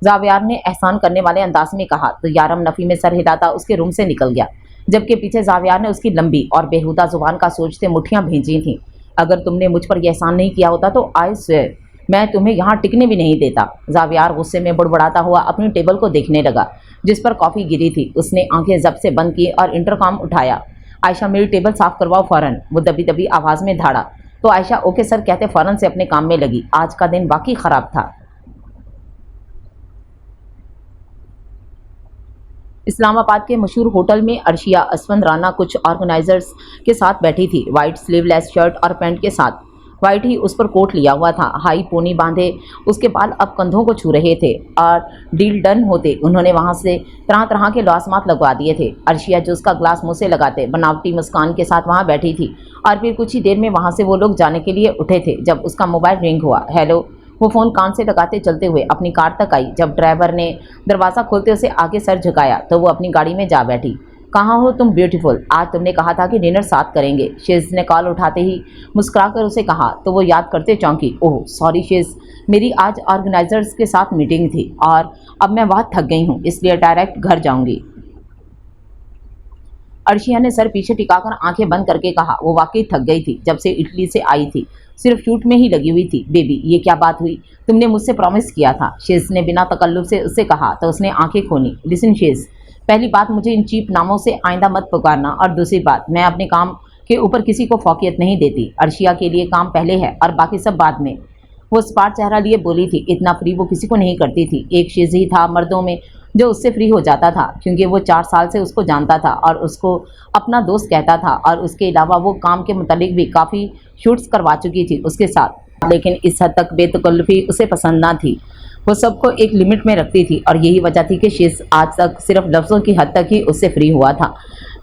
जावियार ने एहसान करने वाले अंदाज में कहा तो यारम नफ़ी में सर हिलाता उसके रूम से निकल गया, जबकि पीछे जावियार ने उसकी लंबी और बेहुदा जुबान का सोचते मुट्ठियां भेजी थीं। अगर तुमने मुझ पर यह एहसान नहीं किया होता तो आई स्वेयर मैं तुम्हें यहाँ टिकने भी नहीं देता। जावियार गुस्से में बुड़बुड़ाता हुआ अपनी टेबल को देखने लगा जिस पर कॉफ़ी गिरी थी। उसने आंखें जब से बंद की और इंटरकॉम उठाया। आयशा, मेरी टेबल साफ़ करवाओ फ़ौरन। वो दबी दबी आवाज़ में धाड़ा तो आयशा ओके सर कहते फ़ौरन से अपने काम में लगी। आज का दिन वाकई ख़राब था। इस्लामाबाद के मशहूर होटल में अर्शिया असफंद राना कुछ ऑर्गेनाइजर्स के साथ बैठी थी, वाइट स्लीवलेस शर्ट और पैंट के साथ। वाइट ही उस पर कोट लिया हुआ था, हाई पोनी बांधे उसके बाल अब कंधों को छू रहे थे और डील डन होते उन्होंने वहां से तरह तरह के लवासमात लगवा दिए थे। अर्शिया जूस का ग्लास मुँह से लगाते बनावटी मुस्कान के साथ वहाँ बैठी थी और फिर कुछ ही देर में वहाँ से वो लोग जाने के लिए उठे थे जब उसका मोबाइल रिंग हुआ। हेलो, वो फ़ोन कान से लगाते चलते हुए अपनी कार तक आई। जब ड्राइवर ने दरवाज़ा खोलते उसे आगे सर झुकाया तो वो अपनी गाड़ी में जा बैठी। कहाँ हो तुम ब्यूटीफुल, आज तुमने कहा था कि डिनर साथ करेंगे। शेज़ ने कॉल उठाते ही मुस्कुराकर उसे कहा तो वो याद करते चौंकी। ओह सॉरी शेज़, मेरी आज ऑर्गेनाइजर्स के साथ मीटिंग थी और अब मैं बहुत थक गई हूँ, इसलिए डायरेक्ट घर जाऊँगी। अर्शिया ने सर पीछे टिकाकर आंखें बंद करके कहा। वो वाकई थक गई थी, जब से इटली से आई थी सिर्फ शूट में ही लगी हुई थी। बेबी, ये क्या बात हुई? तुमने मुझसे प्रॉमिस किया था, शेज ने बिना तकल्लुफ से उससे कहा तो उसने आंखें खोली। लिसन शेज, पहली बात, मुझे इन चीप नामों से आइंदा मत पुकारना, और दूसरी बात, मैं अपने काम के ऊपर किसी को फौकियत नहीं देती। अर्शिया के लिए काम पहले है और बाकी सब बाद में। वो स्पार्ट चेहरा लिए बोली थी। इतना फ्री वो किसी को नहीं करती थी। एक शेज ही था मर्दों में जो उससे फ्री हो जाता था, क्योंकि वो 4 साल से उसको जानता था और उसको अपना दोस्त कहता था, और उसके अलावा वो काम के मुतालिक भी काफ़ी शूट्स करवा चुकी थी उसके साथ। लेकिन इस हद तक बेतकल्लुफ़ी उसे पसंद ना थी। वो सबको एक लिमिट में रखती थी, और यही वजह थी कि शेज आज तक सिर्फ लफ्ज़ों की हद तक ही उससे फ्री हुआ था।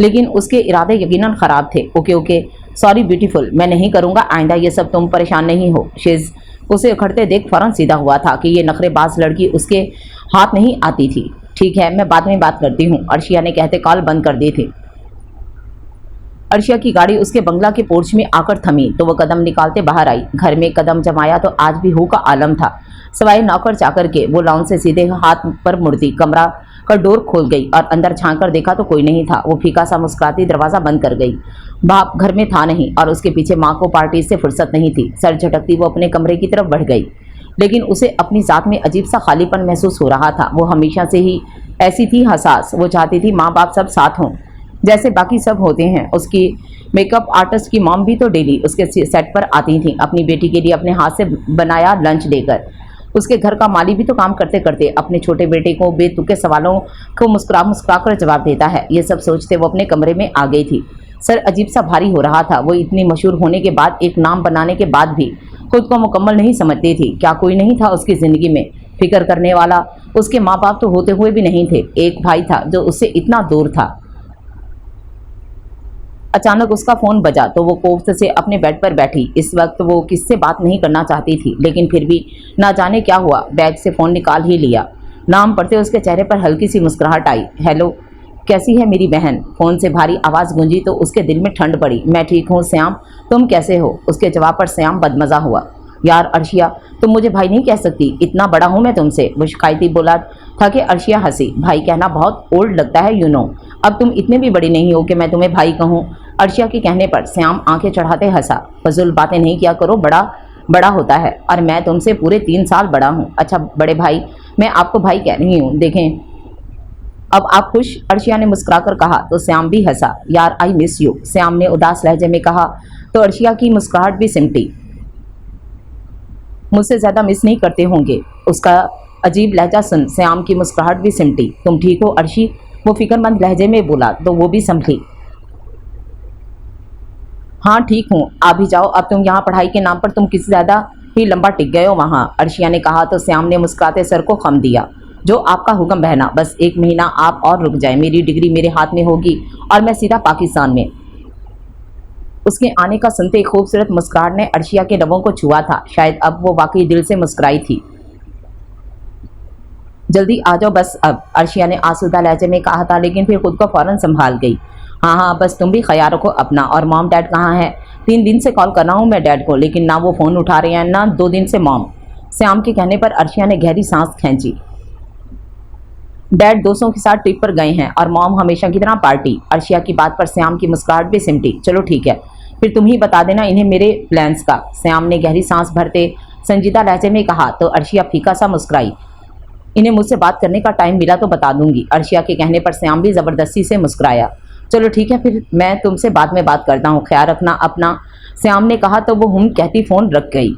लेकिन उसके इरादे यकीनन ख़राब थे। ओके ओके, सॉरी ब्यूटीफुल, मैं नहीं करूँगा आइंदा ये सब, तुम परेशान नहीं हो। शेज उसे उखड़ते देख फ़ौरन सीधा हुआ था कि ये नखरेबाज लड़की उसके हाथ नहीं आती थी। ठीक है, मैं बाद में बात करती हूँ, अर्शिया ने कहते कॉल बंद कर दी थी। अर्शिया की गाड़ी उसके बंगला के पोर्च में आकर थमी तो वो कदम निकालते बाहर आई। घर में कदम जमाया तो आज भी हु का आलम था। सवाए नौकर चाकर के वो लॉन से सीधे हाथ पर मुड़ती कमरा का डोर खोल गई और अंदर झांक कर देखा तो कोई नहीं था। वो फीका सा मुस्कुराती दरवाज़ा बंद कर गई। बाप घर में था नहीं और उसके पीछे माँ को पार्टी से फुर्सत नहीं थी। सर झटकती वो अपने कमरे की तरफ बढ़ गई, लेकिन उसे अपनी ज़ात में अजीब सा खालीपन महसूस हो रहा था। वो हमेशा से ही ऐसी थी, हसास। वो चाहती थी माँ बाप सब साथ हों जैसे बाकी सब होते हैं। उसकी मेकअप आर्टिस्ट की मॉम भी तो डेली उसके सेट पर आती थी, अपनी बेटी के लिए अपने हाथ से बनाया लंच देकर। उसके घर का माली भी तो काम करते करते अपने छोटे बेटे को बेतुके सवालों को मुस्कुरा मुस्कुरा कर जवाब देता है। ये सब सोचते वो अपने कमरे में आ गई थी। सर अजीब सा भारी हो रहा था। वो इतनी मशहूर होने के बाद, एक नाम बनाने के बाद भी खुद को मुकम्मल नहीं समझती थी। क्या कोई नहीं था उसकी ज़िंदगी में फिक्र करने वाला? उसके माँ बाप तो होते हुए भी नहीं थे। एक भाई था जो उससे इतना दूर था। अचानक उसका फ़ोन बजा तो वो कोफ्त से अपने बेड पर बैठी। इस वक्त वो किससे बात नहीं करना चाहती थी, लेकिन फिर भी ना जाने क्या हुआ, बैग से फ़ोन निकाल ही लिया। नाम पढ़ते उसके चेहरे पर हल्की सी मुस्कुराहट आई। हेलो, कैसी है मेरी बहन? फ़ोन से भारी आवाज़ गूंजी तो उसके दिल में ठंड पड़ी। मैं ठीक हूँ श्याम, तुम कैसे हो? उसके जवाब पर श्याम बदमज़ा हुआ। यार अर्शिया, तुम मुझे भाई नहीं कह सकती, इतना बड़ा हूँ मैं तुमसे। वो शिकायती बोला था कि अर्शिया हंसी। भाई कहना बहुत ओल्ड लगता है, यू नो। अब तुम इतने भी बड़ी नहीं हो कि मैं तुम्हें भाई कहूँ। अर्शिया के कहने पर श्याम आंखें चढ़ाते हंसा। फजूल बातें नहीं किया करो, बड़ा बड़ा होता है, और मैं तुमसे पूरे 3 साल बड़ा हूँ। अच्छा बड़े भाई, मैं आपको भाई कह रही हूँ, देखें अब आप खुश? अर्शिया ने मुस्कुराकर कहा तो श्याम भी हंसा। यार आई मिस यू, श्याम ने उदास लहजे में कहा तो अर्शिया की मुस्कुराहट भी सिमटी। मुझसे ज़्यादा मिस नहीं करते होंगे। उसका अजीब लहजा सुन श्याम की मुस्कुराहट भी सिमटी। तुम ठीक हो अर्शी? वो फिक्रमंद लहजे में बोला तो वो भी संभली। हाँ ठीक हूँ, आ भी जाओ। अब तुम यहाँ पढ़ाई के नाम पर तुम किसी ज़्यादा ही लंबा टिक गए हो वहाँ, अर्शिया ने कहा तो श्याम ने मुस्कुराते सर को खम दिया। जो आपका हुक्म बहना, बस 1 महीना आप और रुक जाए, मेरी डिग्री मेरे हाथ में होगी और मैं सीधा पाकिस्तान में। उसके आने का सुनते खूबसूरत मुस्कुराहट ने अर्शिया के लबों को छुआ था। शायद अब वो वाकई दिल से मुस्कुराई थी। जल्दी आ जाओ बस अब, अर्शिया ने आसूदा लहजे में कहा था, लेकिन फिर खुद को फौरन संभाल गई। हाँ हाँ, बस तुम भी ख्याल रखो अपना। और मॉम डैड कहाँ हैं? 3 दिन से कॉल कर रहा हूँ मैं डैड को, लेकिन ना वो फ़ोन उठा रहे हैं ना 2 दिन से मॉम। श्याम के कहने पर अर्शिया ने गहरी सांस खींची। डैड दोस्तों के साथ ट्रिप पर गए हैं और मॉम हमेशा की तरह पार्टी। अर्शिया की बात पर श्याम की मुस्कुराहट भी सिमटी। चलो ठीक है, फिर तुम ही बता देना इन्हें मेरे प्लान्स का, श्याम ने गहरी सांस भरते संजीदा लहजे में कहा तो अर्शिया फीका सा मुस्कुराई। इन्हें मुझसे बात करने का टाइम मिला तो बता दूंगी। अर्शिया के कहने पर श्याम भी ज़बरदस्ती से मुस्कुराया। चलो ठीक है, फिर मैं तुमसे बाद में बात करता हूँ, ख्याल रखना अपना, श्याम ने कहा तो वो कहती फ़ोन रख गई।